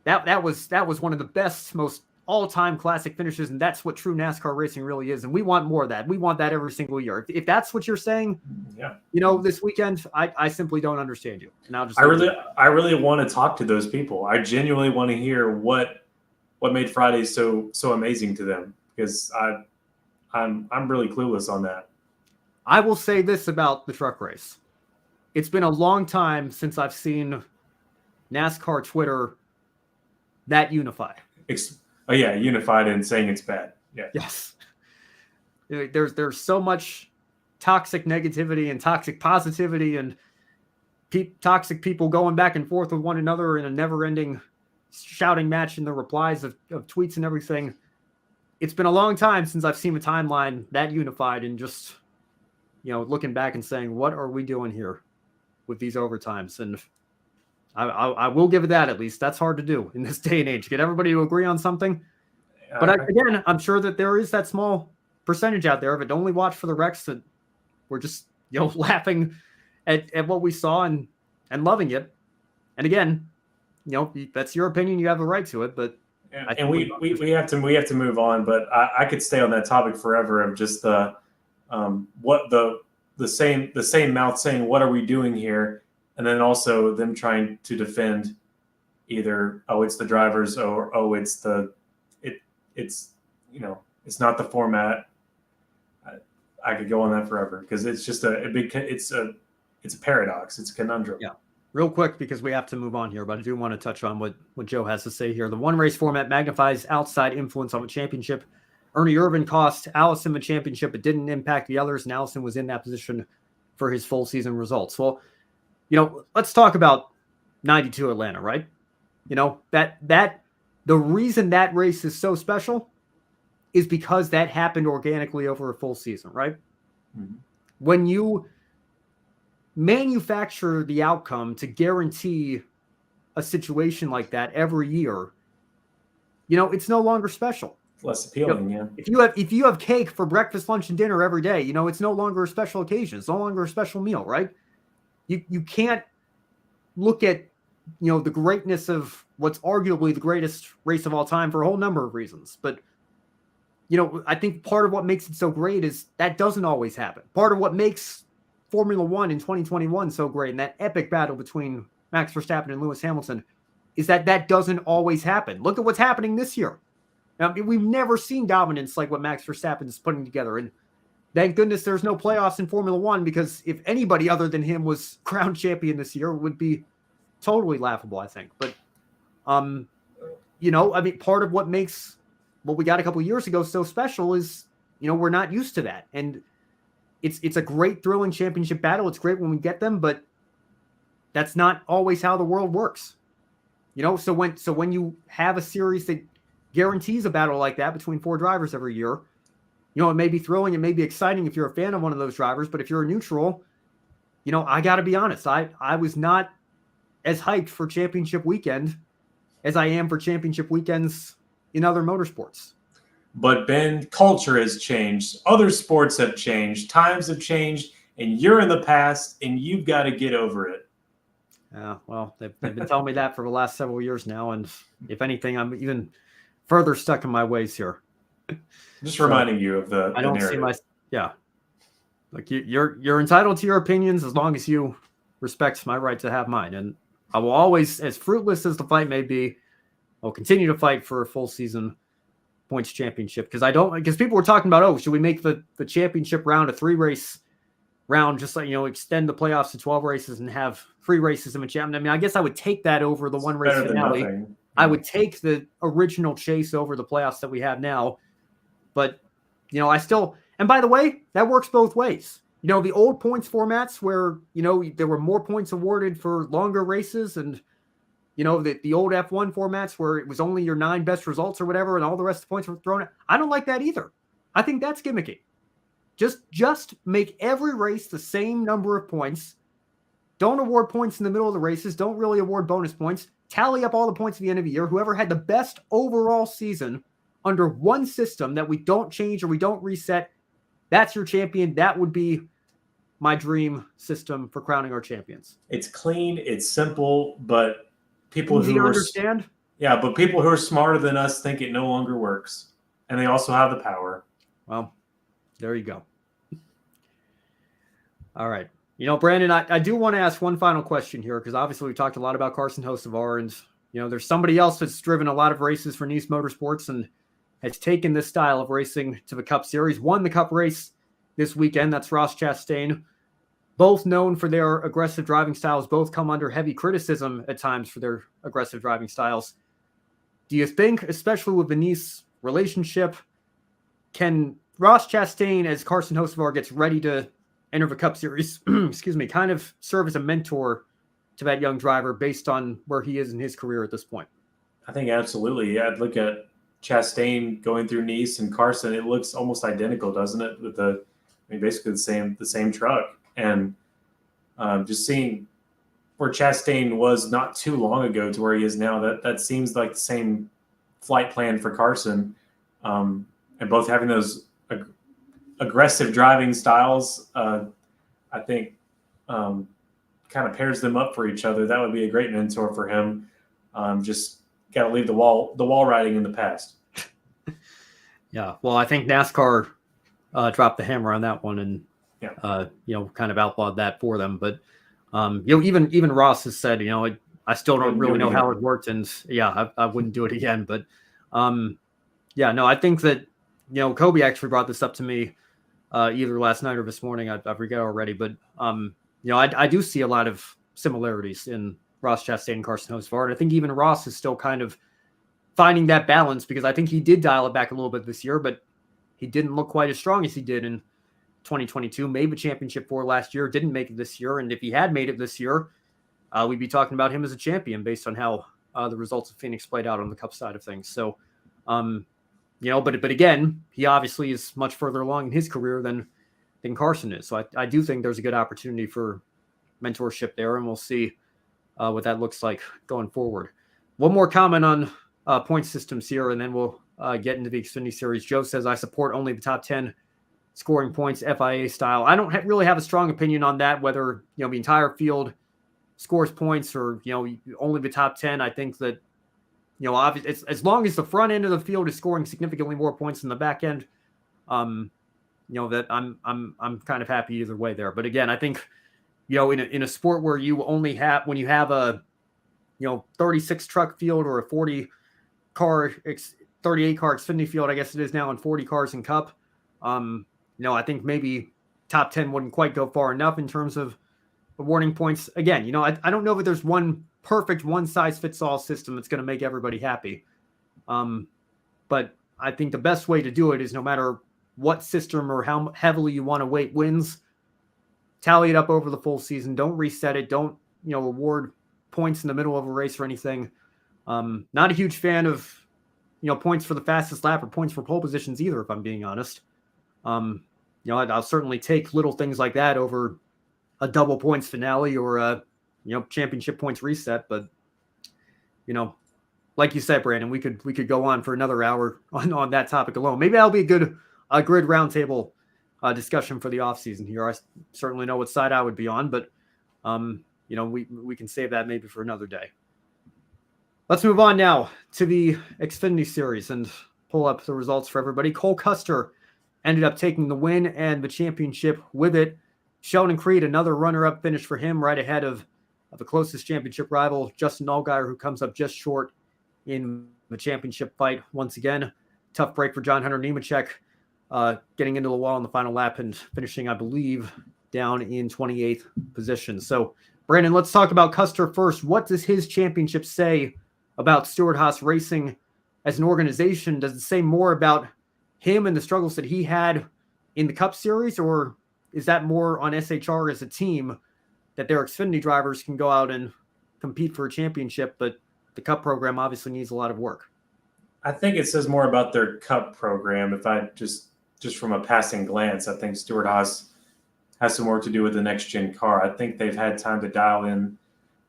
That was one of the best, most all-time classic finishes, and that's what true NASCAR racing really is. And we want more of that. We want that every single year. If that's what you're saying, this weekend, I simply don't understand you. And I really want to talk to those people. I genuinely want to hear what made Friday so amazing to them, because I'm really clueless on that. I will say this about the truck race. It's been a long time since I've seen NASCAR Twitter that unified. Unified in saying it's bad. Yeah. Yes. There's so much toxic negativity and toxic positivity and toxic people going back and forth with one another in a never-ending shouting match in the replies of tweets and everything. It's been a long time since I've seen a timeline that unified and just, looking back and saying, what are we doing here with these overtimes? And I will give it that, at least. That's hard to do in this day and age. Get everybody to agree on something. But again, I'm sure that there is that small percentage out there of it. Only watch for the wrecks that we're just, laughing at what we saw and loving it. And again, that's your opinion. You have a right to it. But and we have to move on. But I could stay on that topic forever of just the same mouth saying, what are we doing here? And then also them trying to defend either, it's the drivers, or it's it's not the format. I could go on that forever because it's just it's a paradox. It's a conundrum. Yeah. Real quick, because we have to move on here, but I do want to touch on what Joe has to say here. The one race format magnifies outside influence on the championship. Ernie Irvan cost Allison the championship. It didn't impact the others, and Allison was in that position for his full season results. Well, let's talk about 92 Atlanta, right? That the reason that race is so special is because that happened organically over a full season, right? Mm-hmm. When you manufacture the outcome to guarantee a situation like that every year, it's no longer special. Less appealing, yeah. If you have cake for breakfast, lunch, and dinner every day, it's no longer a special occasion. It's no longer a special meal, right? You can't look at the greatness of what's arguably the greatest race of all time for a whole number of reasons. But I think part of what makes it so great is that doesn't always happen. Part of what makes Formula One in 2021 so great, and that epic battle between Max Verstappen and Lewis Hamilton, is that doesn't always happen. Look at what's happening this year. We've never seen dominance like what Max Verstappen is putting together. And thank goodness there's no playoffs in Formula One, because if anybody other than him was crowned champion this year, it would be totally laughable, I think. But I mean, part of what makes what we got a couple of years ago so special is, we're not used to that. And it's a great thrilling championship battle. It's great when we get them, but that's not always how the world works. So when you have a series that guarantees a battle like that between 4 drivers every year, it may be thrilling, it may be exciting if you're a fan of one of those drivers, but if you're a neutral, I got to be honest, I was not as hyped for championship weekend as I am for championship weekends in other motorsports. But Ben, culture has changed. Other sports have changed. Times have changed, and you're in the past, and you've got to get over it. Yeah, well, they've been telling me that for the last several years now, and if anything, I'm even further stuck in my ways here. Just reminding you of the I don't narrative. Like you're entitled to your opinions as long as you respect my right to have mine, and I will always, as fruitless as the fight may be, I'll continue to fight for a full season points championship because people were talking about, should we make the championship round a 3-race round, just like, extend the playoffs to 12 races and have 3 races in the champion. I mean, I guess I would take that over the 1-race finale. I would take the original chase over the playoffs that we have now. But, I still, and by the way, that works both ways. The old points formats where, there were more points awarded for longer races and, the old F1 formats where it was only your 9 best results or whatever and all the rest of the points were thrown out. I don't like that either. I think that's gimmicky. Just make every race the same number of points. Don't award points in the middle of the races. Don't really award bonus points. Tally up all the points at the end of the year. Whoever had the best overall season under one system that we don't change or we don't reset, that's your champion. That would be my dream system for crowning our champions. It's clean. It's simple, but people Easy to understand. Yeah, but people who are smarter than us think it no longer works, and they also have the power. Well, there you go. All right. Brandon, I do want to ask one final question here because obviously we talked a lot about Carson Hocevar, and there's somebody else that's driven a lot of races for Nice Motorsports and has taken this style of racing to the Cup Series, won the Cup race this weekend. That's Ross Chastain. Both known for their aggressive driving styles, both come under heavy criticism at times for their aggressive driving styles. Do you think, especially with the Nice relationship, can Ross Chastain, as Carson Hocevar gets ready to enter the Cup Series, kind of serve as a mentor to that young driver based on where he is in his career at this point? I think absolutely. Yeah, I'd look at Chastain going through Nice and Carson. It looks almost identical, doesn't it? With basically the same truck. And just seeing where Chastain was not too long ago to where he is now, that seems like the same flight plan for Carson. And both having those aggressive driving styles, I think kind of pairs them up for each other. That would be a great mentor for him. Just got to leave the wall riding in the past. Yeah, well, I think NASCAR dropped the hammer on that one and kind of outlawed that for them. But even Ross has said, I still don't really know how it worked, and I wouldn't do it again. But I think that Kobe actually brought this up to me either last night or this morning. I forget already, but I do see a lot of similarities in Ross Chastain and Carson Hocevar, and I think even Ross is still kind of finding that balance because I think he did dial it back a little bit this year, but he didn't look quite as strong as he did in 2022. Made the championship for last year, didn't make it this year, and if he had made it this year, we'd be talking about him as a champion based on how the results of Phoenix played out on the Cup side of things. So, but again, he obviously is much further along in his career than Carson is. So I do think there's a good opportunity for mentorship there, and we'll see what that looks like going forward. One more comment on point systems here, and then we'll get into the Xfinity Series. Joe says, I support only the top 10 scoring points FIA style. I don't really have a strong opinion on that, whether the entire field scores points or only the top 10. I think that obviously, as long as the front end of the field is scoring significantly more points than the back end, that I'm kind of happy either way there. But again, I think in a sport where you only have, when you have a 36 truck field or a 38 car Xfinity field, I guess it is now, and 40 cars in Cup. I think maybe top 10 wouldn't quite go far enough in terms of awarding points. Again, I don't know if there's one perfect one-size-fits-all system that's going to make everybody happy. But I think the best way to do it is no matter what system or how heavily you want to weight wins, tally it up over the full season. Don't reset it. Don't, award points in the middle of a race or anything. Not a huge fan of, points for the fastest lap or points for pole positions either, if I'm being honest. I'll certainly take little things like that over a double points finale or a, championship points reset. But, like you said, Brandon, we could go on for another hour on that topic alone. Maybe that'll be a grid roundtable discussion for the offseason here. I certainly know what side I would be on, but we can save that maybe for another day. Let's move on now to the Xfinity Series and pull up the results for everybody. Cole Custer ended up taking the win and the championship with it. Sheldon Creed, another runner-up finish for him, right ahead of the closest championship rival, Justin Allgaier, who comes up just short in the championship fight once again. Tough break for John Hunter Nemechek, getting into the wall in the final lap and finishing, I believe, down in 28th position. So, Brandon, let's talk about Custer first. What does his championship say about Stewart-Haas Racing as an organization? Does it say more about him and the struggles that he had in the Cup Series, or is that more on SHR as a team that their Xfinity drivers can go out and compete for a championship, but the Cup program obviously needs a lot of work? I think it says more about their Cup program. If I just from a passing glance, I think Stewart-Haas has some work to do with the next gen car. I think they've had time to dial in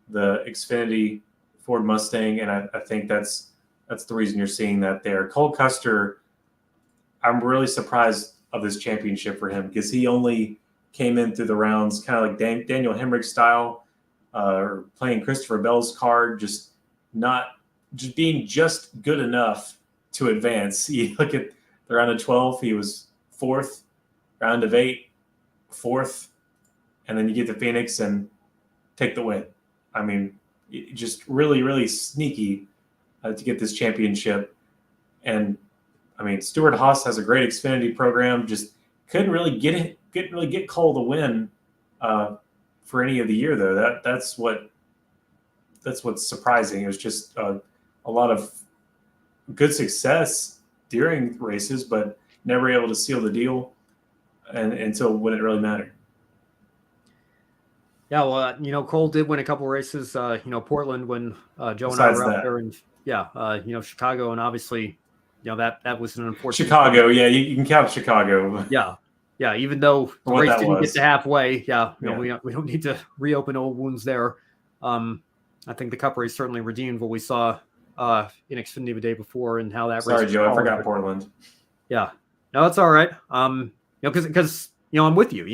the Xfinity Ford Mustang, and I think that's the reason you're seeing that there. Cole Custer, I'm really surprised of this championship for him because he only came in through the rounds kind of like Daniel Hemrick style, or playing Christopher Bell's card, just being just good enough to advance. You look at the round of 12, he was 4th, round of 8, 4th, and then you get to Phoenix and take the win. I mean, just really, really sneaky to get this championship. And I mean, Stewart-Haas has a great Xfinity program. Just couldn't really get Cole the win for any of the year though. That's what's surprising. It was just a lot of good success during races, but never able to seal the deal until when it really mattered. Yeah, well, Cole did win a couple races, Portland when Joe and I were out there, and Chicago, and obviously, that was an unfortunate. Chicago, yeah, you can count Chicago. Yeah, even though the race didn't get to halfway, we don't need to reopen old wounds there. I think the Cup race certainly redeemed what we saw in Xfinity the day before and how that race. Sorry, Joe, I forgot Portland. Yeah, no, that's all right. Because I'm with you.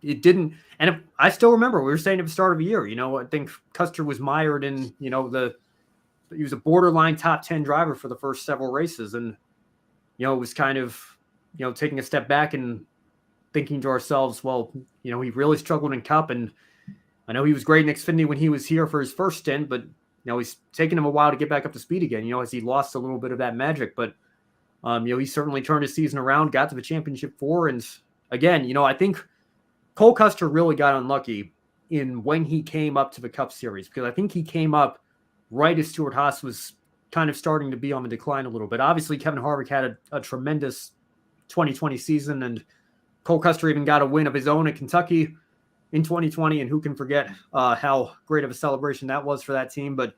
It didn't, and I still remember we were saying at the start of the year. I think Custer was mired in he was a borderline top 10 driver for the first several races, and it was kind of taking a step back and thinking to ourselves, well, he really struggled in Cup, and I know he was great in Xfinity when he was here for his first stint, but he's taken him a while to get back up to speed again. As he lost a little bit of that magic, but he certainly turned his season around, got to the championship 4, and again, I think Cole Custer really got unlucky in when he came up to the Cup Series, because I think he came up right as Stewart-Haas was kind of starting to be on the decline a little bit. Obviously, Kevin Harvick had a tremendous 2020 season, and Cole Custer even got a win of his own at Kentucky in 2020, and who can forget how great of a celebration that was for that team. But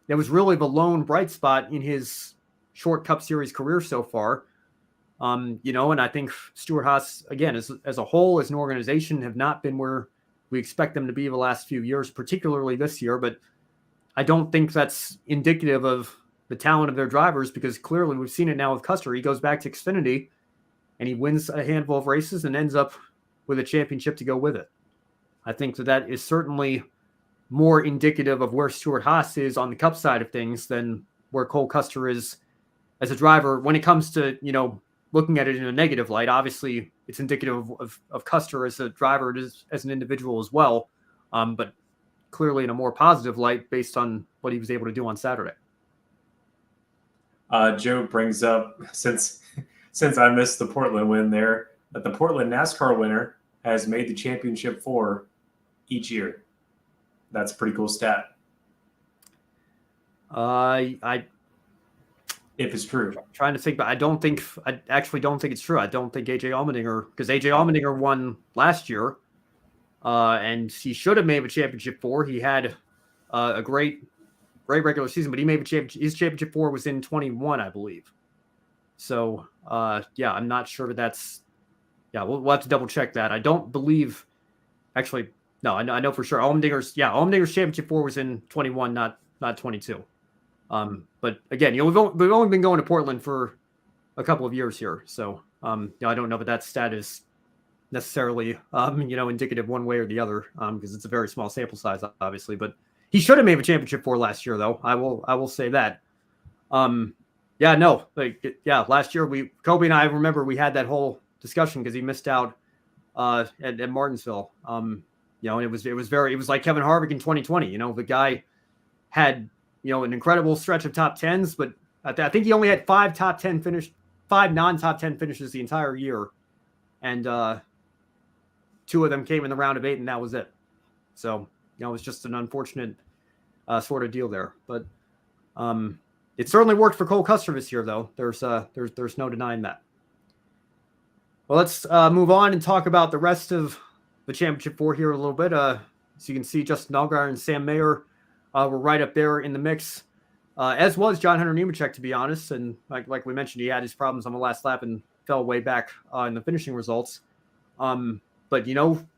it was really the lone bright spot in his short Cup Series career so far. And I think Stewart-Haas, again, as a whole, as an organization, have not been where we expect them to be the last few years, particularly this year. But I don't think that's indicative of the talent of their drivers, because clearly we've seen it now with Custer. He goes back to Xfinity and he wins a handful of races and ends up with a championship to go with it. I think that is certainly more indicative of where Stewart-Haas is on the Cup side of things than where Cole Custer is as a driver. When it comes to, looking at it in a negative light, obviously it's indicative of Custer as a driver, as an individual as well. But clearly in a more positive light based on what he was able to do on Saturday. Joe brings up, since I missed the Portland win there, that the Portland NASCAR winner has made the championship 4 each year. That's a pretty cool stat. I if it's true. Trying to think, but I actually don't think it's true. I don't think AJ Allmendinger, because AJ Allmendinger won last year, and he should have made a championship 4. He had a great regular season, but he made his championship 4 was in 21, I believe. So yeah, I'm not sure that that's. Yeah, we'll have to double check that. I don't believe. Actually, no, I know for sure. Allmendinger's championship 4 was in 21, not 22. But again, we've only been going to Portland for a couple of years here, so I don't know if that stat is necessarily indicative one way or the other, because it's a very small sample size, obviously. But he should have made a championship 4 last year, though. I will say that. Last year Kobe and I remember we had that whole discussion because he missed out at Martinsville. And it was like Kevin Harvick in 2020. The guy had an incredible stretch of top 10s, but I think he only had 5 non-top 10 finishes the entire year, and 2 of them came in the round of 8, and that was it. So it was just an unfortunate sort of deal there. But it certainly worked for Cole Custer this year, though. There's no denying that. Well, let's move on and talk about the rest of the championship 4 here a little bit. So you can see Justin Allgaier and Sam Mayer were right up there in the mix, as was John Hunter Nemechek, to be honest. And like we mentioned, he had his problems on the last lap and fell way back in the finishing results. But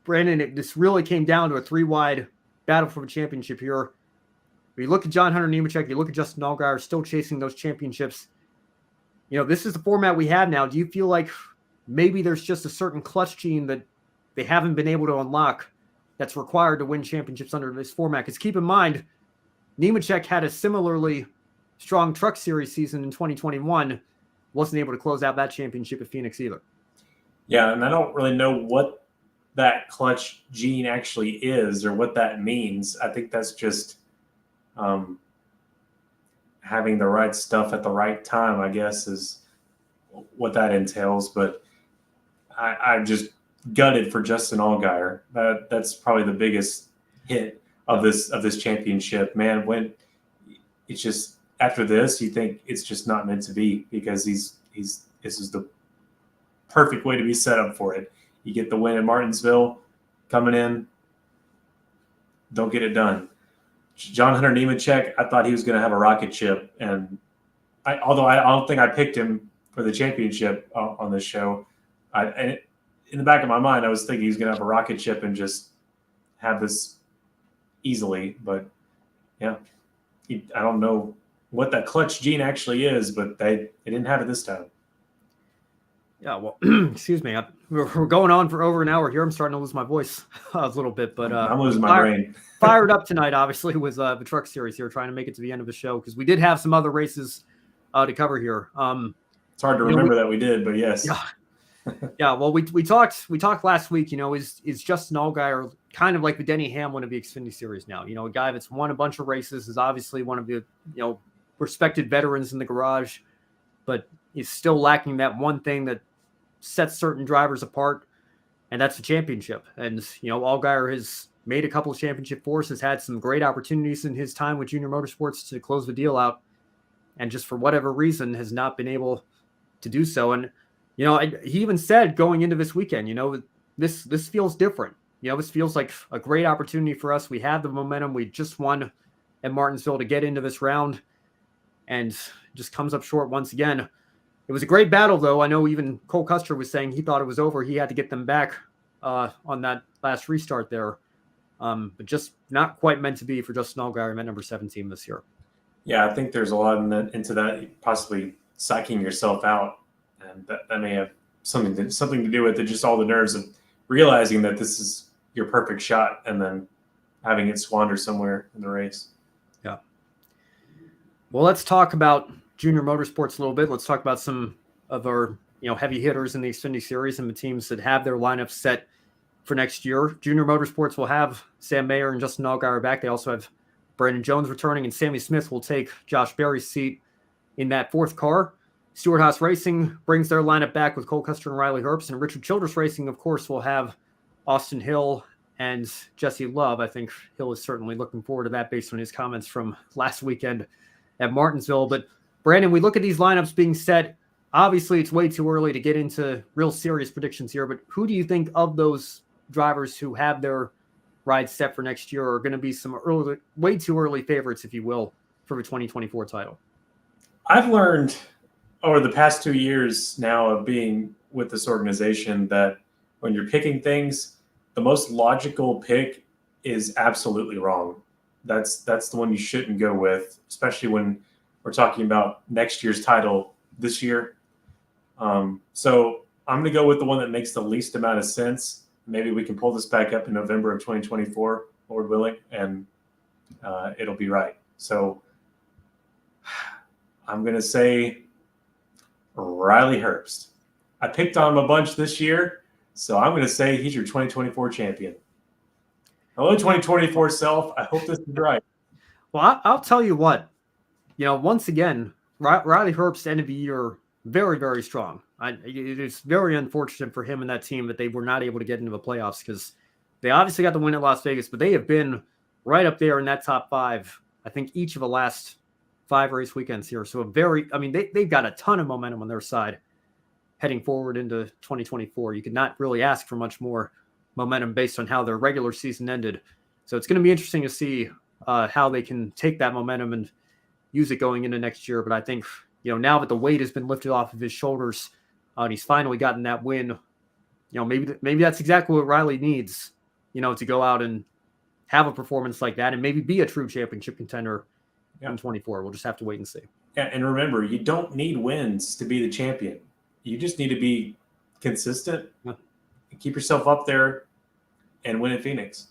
Brandon, this really came down to a 3-wide battle for the championship here. When you look at John Hunter Nemechek, you look at Justin Allgaier still chasing those championships. This is the format we have now. Do you feel like maybe there's just a certain clutch gene that they haven't been able to unlock that's required to win championships under this format? Because keep in mind, Nemechek had a similarly strong Truck Series season in 2021, wasn't able to close out that championship at Phoenix either. Yeah, and I don't really know what that clutch gene actually is or what that means. I think that's just having the right stuff at the right time, I guess, is what that entails. But I'm just gutted for Justin Allgaier. That's probably the biggest hit of this championship, man. When it's just after this, you think it's just not meant to be, because this is the perfect way to be set up for it. You get the win in Martinsville, coming in, don't get it done. John Hunter Nemechek, I thought he was going to have a rocket ship, and although I don't think I picked him for the championship on this show, and in the back of my mind, I was thinking he's going to have a rocket ship and just have this easily. But yeah, I don't know what that clutch gene actually is, but they didn't have it this time. Yeah, well, excuse me. We're going on for over an hour here. I'm starting to lose my voice a little bit, but I'm losing my brain. Fired up tonight, obviously, with the Truck Series here, trying to make it to the end of the show, because we did have some other races to cover here. It's hard to remember that we did, but yes. Yeah. Yeah, well, we talked last week. Is Justin Allgaier kind of like the Denny Hamlin of the Xfinity Series now? A guy that's won a bunch of races, is obviously one of the respected veterans in the garage, but he's still lacking that one thing that sets certain drivers apart, and that's the championship. And Allgaier has made a couple of championship 4s, has had some great opportunities in his time with Junior Motorsports to close the deal out, and just for whatever reason has not been able to do so. And he even said going into this weekend, this feels different. This feels like a great opportunity for us. We have the momentum. We just won at Martinsville to get into this round, and just comes up short once again. It was a great battle, though. I know even Cole Custer was saying he thought it was over. He had to get them back on that last restart there. But just not quite meant to be for Justin Allgaier at number 17 this year. Yeah, I think there's a lot into that, possibly psyching yourself out. And that may have something to do with it, just all the nerves of realizing that this is your perfect shot and then having it squander somewhere in the race. Yeah. Well, let's talk about Junior Motorsports a little bit. Let's talk about some of our heavy hitters in the Xfinity Series and the teams that have their lineup set for next year. Junior Motorsports will have Sam Mayer and Justin Allgaier back. They also have Brandon Jones returning, and Sammy Smith will take Josh Berry's seat in that 4th car. Stewart Haas Racing brings their lineup back with Cole Custer and Riley Herbst, and Richard Childress Racing, of course, will have Austin Hill and Jesse Love. I think Hill is certainly looking forward to that based on his comments from last weekend at Martinsville. But Brandon, we look at these lineups being set. Obviously, it's way too early to get into real serious predictions here, but who do you think of those drivers who have their rides set for next year are going to be some early, way too early favorites, if you will, for the 2024 title? I've learned over the past 2 years now of being with this organization that when you're picking things, the most logical pick is absolutely wrong. That's the one you shouldn't go with, especially when we're talking about next year's title this year. So I'm going to go with the one that makes the least amount of sense. Maybe we can pull this back up in November of 2024, Lord willing, and it'll be right. So I'm going to say Riley Herbst. I picked on him a bunch this year, so I'm going to say he's your 2024 champion. Hello, 2024 self. I hope this is right. Well, I'll tell you what. Once again, Riley Herbst ended the year very, very strong. It is very unfortunate for him and that team that they were not able to get into the playoffs because they obviously got the win at Las Vegas, but they have been right up there in that top five, I think, each of the last 5 race weekends here. So they've got a ton of momentum on their side heading forward into 2024. You could not really ask for much more momentum based on how their regular season ended. So it's going to be interesting to see how they can take that momentum and use it going into next year. But I think, now that the weight has been lifted off of his shoulders, and he's finally gotten that win, maybe that's exactly what Riley needs, to go out and have a performance like that and maybe be a true championship contender in 24. We'll just have to wait and see. Yeah, and remember, you don't need wins to be the champion. You just need to be consistent, keep yourself up there, and win at Phoenix.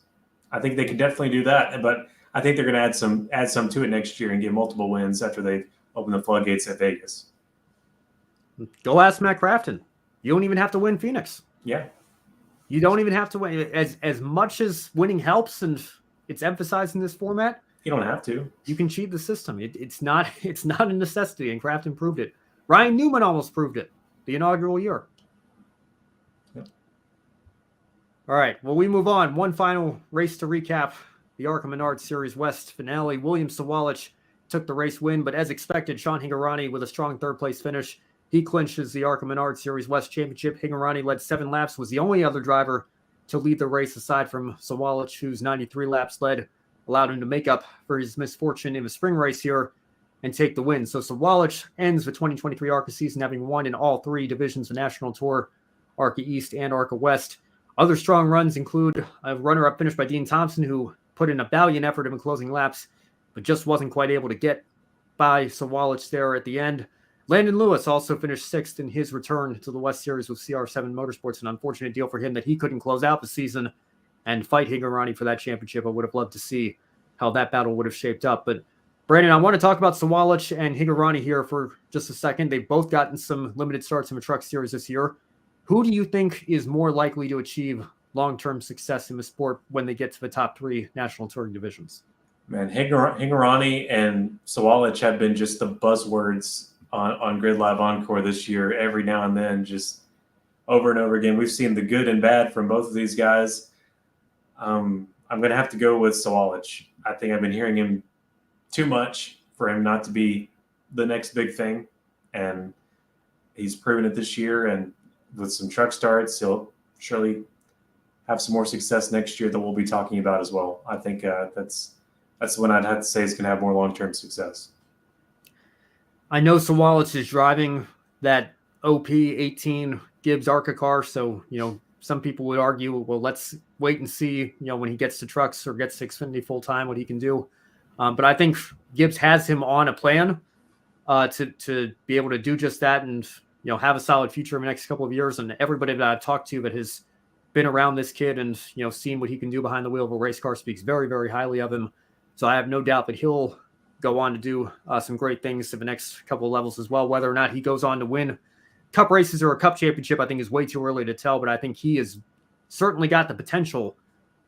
I think they can definitely do that, but I think they're going to add some to it next year and get multiple wins after they open the floodgates at Vegas. Go ask Matt Crafton. You don't even have to win Phoenix. Yeah. You don't even have to win. As much as winning helps and it's emphasized in this format, you don't have to. You can cheat the system. It's not a necessity, and Crafton proved it. Ryan Newman almost proved it the inaugural year. Yep. All right. Well, we move on. One final race to recap. The ARCA Menard Series West finale. William Sawalich took the race win, but as expected, Sean Higurani with a strong third-place finish. He clinches the ARCA Menard Series West Championship. Higurani led 7 laps, was the only other driver to lead the race aside from Sawalich, whose 93 laps led, allowed him to make up for his misfortune in the spring race here and take the win. So Sawalich ends the 2023 ARCA season having won in all 3 divisions of National Tour, ARCA East and ARCA West. Other strong runs include a runner-up finish by Dean Thompson, who put in a valiant effort in the closing laps, but just wasn't quite able to get by Sawalich there at the end. Landon Lewis also finished 6th in his return to the West Series with CR7 Motorsports. An unfortunate deal for him that he couldn't close out the season and fight Higurani for that championship. I would have loved to see how that battle would have shaped up. But Brandon, I want to talk about Sawalich and Higurani here for just a second. They've both gotten some limited starts in the Truck Series this year. Who do you think is more likely to achieve long-term success in the sport when they get to the top 3 National Touring divisions? Man, Higurani and Sawalich have been just the buzzwords on Grid Live Encore this year. Every now and then, just over and over again, we've seen the good and bad from both of these guys. I'm going to have to go with Sawalich. I think I've been hearing him too much for him not to be the next big thing, and he's proven it this year. And with some truck starts, he'll surely have some more success next year that we'll be talking about as well. I think that's when I'd have to say is going to have more long-term success. I know Sawalich is driving that OP18 Gibbs ARCA car, so some people would argue, well, let's wait and see, when he gets to trucks or gets to Xfinity full time, what he can do. But I think Gibbs has him on a plan to be able to do just that and have a solid future in the next couple of years. And everybody that I've talked to that has been around this kid and seen what he can do behind the wheel of a race car speaks very, very highly of him. So I have no doubt that he'll go on to do some great things to the next couple of levels as well. Whether or not he goes on to win cup races or a cup championship, I think is way too early to tell, but I think he has certainly got the potential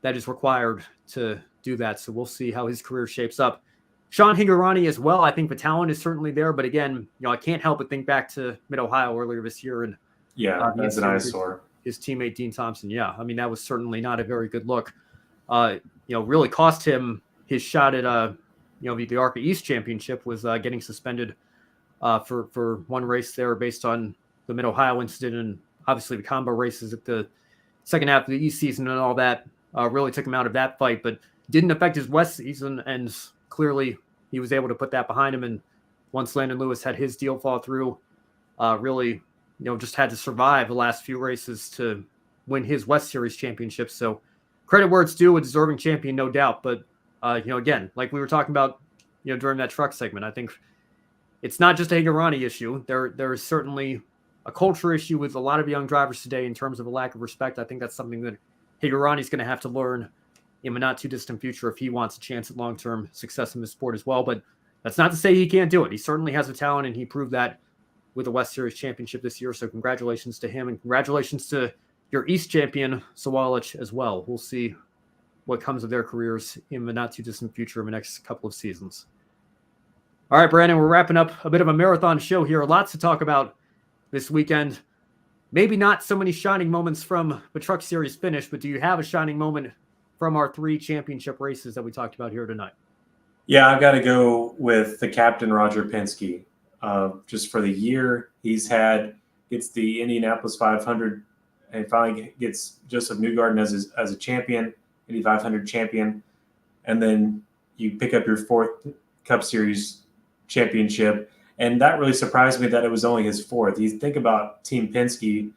that is required to do that. So we'll see how his career shapes up. Sean Higurani as well. I think the talent is certainly there, but again, I can't help but think back to Mid-Ohio earlier this year. And that's an eyesore. His teammate, Dean Thompson. Yeah. I mean, that was certainly not a very good look. Really cost him his shot at, the ARCA East Championship was getting suspended for one race there based on the Mid-Ohio incident, and obviously the combo races at the second half of the East season and all that really took him out of that fight, but didn't affect his West season, and clearly he was able to put that behind him. And once Landon Lewis had his deal fall through, really, just had to survive the last few races to win his West Series championship. So credit where it's due, a deserving champion, no doubt. But, again, like we were talking about, during that truck segment, I think it's not just a Higurani issue. There is certainly a culture issue with a lot of young drivers today in terms of a lack of respect. I think that's something that Higurani is going to have to learn in the not too distant future if he wants a chance at long-term success in the sport as well. But that's not to say he can't do it. He certainly has the talent, and he proved that with the West Series championship this year. So congratulations to him, and congratulations to your East champion, Sawalich, as well. We'll see what comes of their careers in the not too distant future in the next couple of seasons. All right, Brandon, we're wrapping up a bit of a marathon show here. Lots to talk about this weekend. Maybe not so many shining moments from the Truck Series finish, but do you have a shining moment from our 3 championship races that we talked about here tonight? Yeah, I've got to go with the captain, Roger Penske. Just for the year he's had, gets the Indianapolis 500, and finally gets Joseph Newgarden as a champion, Indy 500 champion. And then you pick up your 4th Cup Series championship. And that really surprised me that it was only his 4th. You think about Team Penske,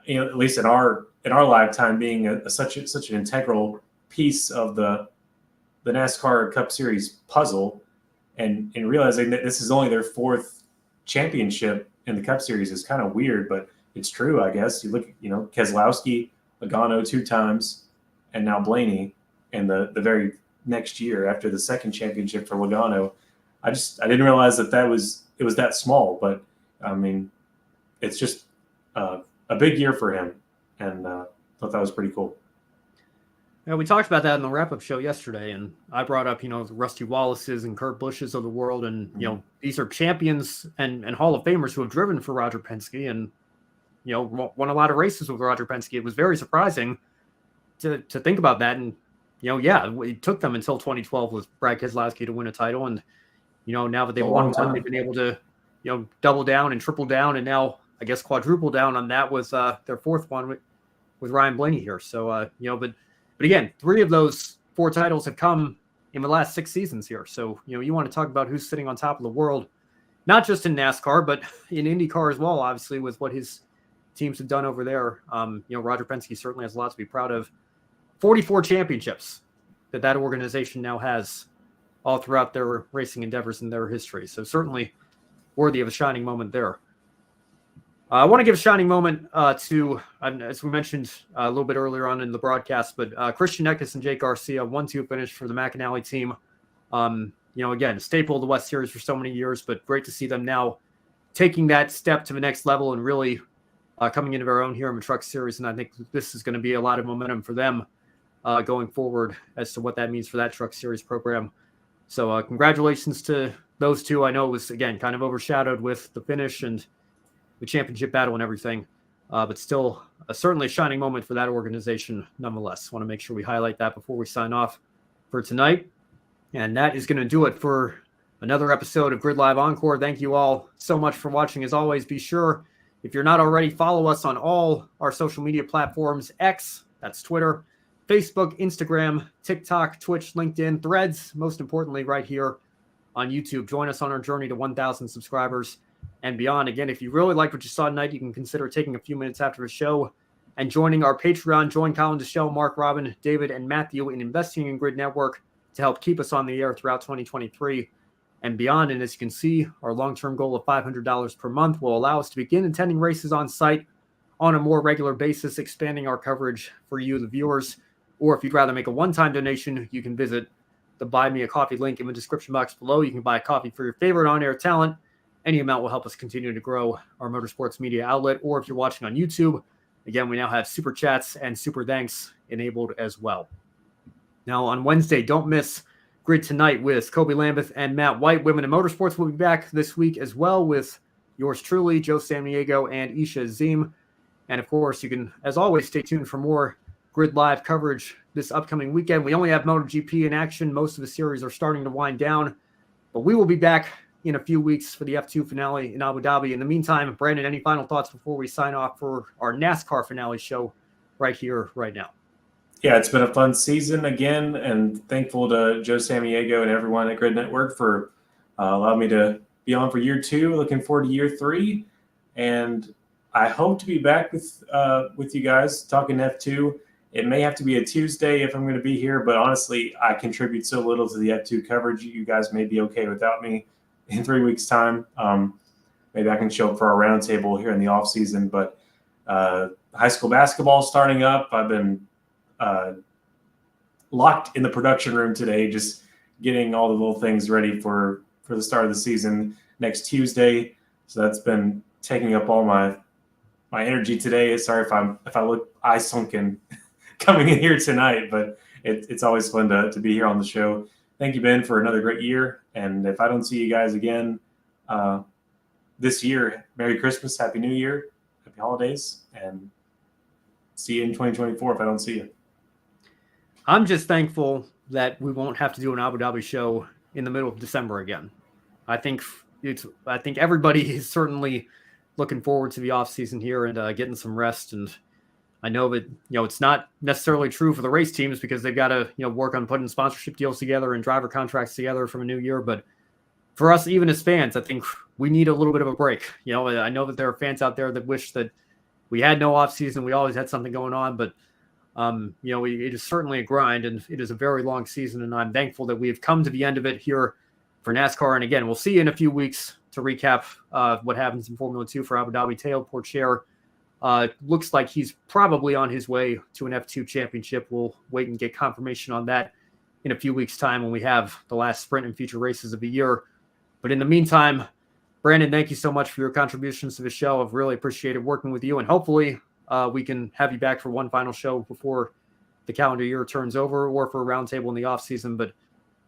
at least in our lifetime, being such an integral piece of the NASCAR Cup Series puzzle, and realizing that this is only their 4th championship in the Cup Series is kind of weird, but it's true, I guess. You look, Keselowski, Logano 2 times, and now Blaney in the very next year after the 2nd championship for Logano. I didn't realize that it was that small, but I mean, it's just a big year for him, and thought that was pretty cool. Yeah, we talked about that in the wrap-up show yesterday, and I brought up, the Rusty Wallaces and Kurt Busches of the world, and, these are champions and Hall of Famers who have driven for Roger Penske and, won a lot of races with Roger Penske. It was very surprising to think about that, and, it took them until 2012 with Brad Keselowski to win a title, and, now that they've won one, they've been able to, double down and triple down, and now, I guess, quadruple down on that with their 4th one with Ryan Blaney here. So, But again, 3 of those 4 titles have come in the last 6 seasons here. So, you want to talk about who's sitting on top of the world, not just in NASCAR, but in IndyCar as well, obviously, with what his teams have done over there. Roger Penske certainly has a lot to be proud of. 44 championships that organization now has all throughout their racing endeavors and their history. So certainly worthy of a shining moment there. I want to give a shining moment to, as we mentioned a little bit earlier on in the broadcast, but Christian Eckes and Jake Garcia, 1-2 finish for the McAnally team. Again, staple of the West Series for so many years, but great to see them now taking that step to the next level and really coming into their own here in the Truck Series. And I think this is going to be a lot of momentum for them going forward as to what that means for that Truck Series program. So congratulations to those 2. I know it was, again, kind of overshadowed with the finish and the championship battle and everything, but still certainly a shining moment for that organization nonetheless. Want to make sure we highlight that before we sign off for tonight. And that is going to do it for another episode of Grid Live Encore. Thank you all so much for watching. As always, be sure, if you're not already, follow us on all our social media platforms: X, that's Twitter, Facebook, Instagram, TikTok, Twitch, LinkedIn, Threads, most importantly right here on YouTube. Join us on our journey to 1,000 subscribers and beyond. Again, if you really liked what you saw tonight, you can consider taking a few minutes after the show and joining our Patreon. Join Colin Deschelle, Mark, Robin, David, and Matthew in investing in Grid Network to help keep us on the air throughout 2023 and beyond. And as you can see, our long-term goal of $500 per month will allow us to begin attending races on site on a more regular basis, expanding our coverage for you, the viewers. Or if you'd rather make a one-time donation, you can visit the Buy Me a Coffee link in the description box below. You can buy a coffee for your favorite on-air talent. Any amount will help us continue to grow our motorsports media outlet. Or if you're watching on YouTube, again, we now have super chats and super thanks enabled as well. Now on Wednesday, don't miss Grid Tonight with Kobe Lambeth and Matt White. Women in Motorsports will be back this week as well with yours truly, Joe Samniego and Isha Azim. And of course, you can, as always, stay tuned for more Grid Live coverage this upcoming weekend. We only have MotoGP in action. Most of the series are starting to wind down, but we will be back in a few weeks for the F2 finale in Abu Dhabi. In the meantime, Brandon, any final thoughts before we sign off for our NASCAR finale show right here, right now? Yeah, it's been a fun season again, and thankful to Joe Samaniego and everyone at Grid Network for allowing me to be on for year 2. Looking forward to year 3, and I hope to be back with you guys talking F2. It may have to be a Tuesday if I'm going to be here, but honestly, I contribute so little to the F2 coverage. You guys may be okay without me in 3 weeks' time. Maybe I can show up for our roundtable here in the off season. But high school basketball is starting up. I've been locked in the production room today, just getting all the little things ready for the start of the season next Tuesday. So that's been taking up all my energy today. Sorry if I look eye sunken coming in here tonight, but it's always fun to be here on the show. Thank you, Ben, for another great year. And if I don't see you guys again this year, Merry Christmas, Happy New Year, Happy Holidays, and see you in 2024 if I don't see you. I'm just thankful that we won't have to do an Abu Dhabi show in the middle of December again. I think everybody is certainly looking forward to the off season here and getting some rest. And I know that, it's not necessarily true for the race teams because they've got to, work on putting sponsorship deals together and driver contracts together from a new year. But for us, even as fans, I think we need a little bit of a break. I know that there are fans out there that wish that we had no off season. We always had something going on, but it is certainly a grind and it is a very long season. And I'm thankful that we've come to the end of it here for NASCAR. And again, we'll see you in a few weeks to recap what happens in Formula 2 for Abu Dhabi. Teo Porcher looks like he's probably on his way to an F2 championship. We'll wait and get confirmation on that in a few weeks' time when we have the last sprint and feature races of the year. But in the meantime, Brandon, thank you so much for your contributions to the show. I've really appreciated working with you, and hopefully we can have you back for one final show before the calendar year turns over or for a roundtable in the off season. But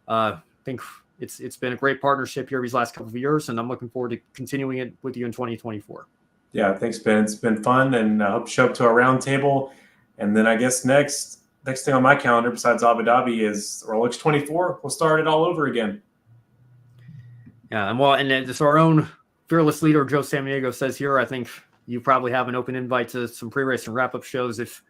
I think it's been a great partnership here these last couple of years, and I'm looking forward to continuing it with you in 2024. Yeah, thanks, Ben. It's been fun, and I hope you show up to our roundtable. And then I guess next thing on my calendar besides Abu Dhabi is Rolex 24. We'll start it all over again. Yeah, and it's our own fearless leader, Joe Samaniego, says here, I think you probably have an open invite to some pre-race and wrap-up shows if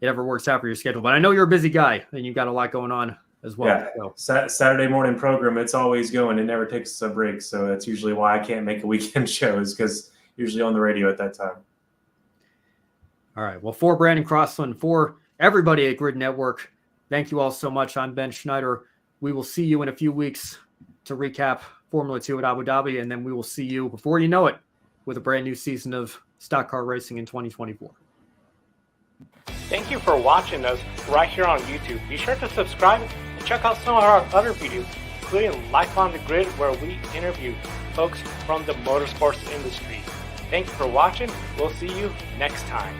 it ever works out for your schedule. But I know you're a busy guy, and you've got a lot going on as well. Yeah, so. Saturday morning program, it's always going. It never takes a break, so that's usually why I can't make a weekend show is because usually on the radio at that time. All right. Well, for Brandon Crosland, for everybody at Grid Network, thank you all so much. I'm Ben Schneider. We will see you in a few weeks to recap Formula 2 at Abu Dhabi, and then we will see you, before you know it, with a brand new season of stock car racing in 2024. Thank you for watching us right here on YouTube. Be sure to subscribe and check out some of our other videos, including Life on the Grid, where we interview folks from the motorsports industry. Thank you for watching. We'll see you next time.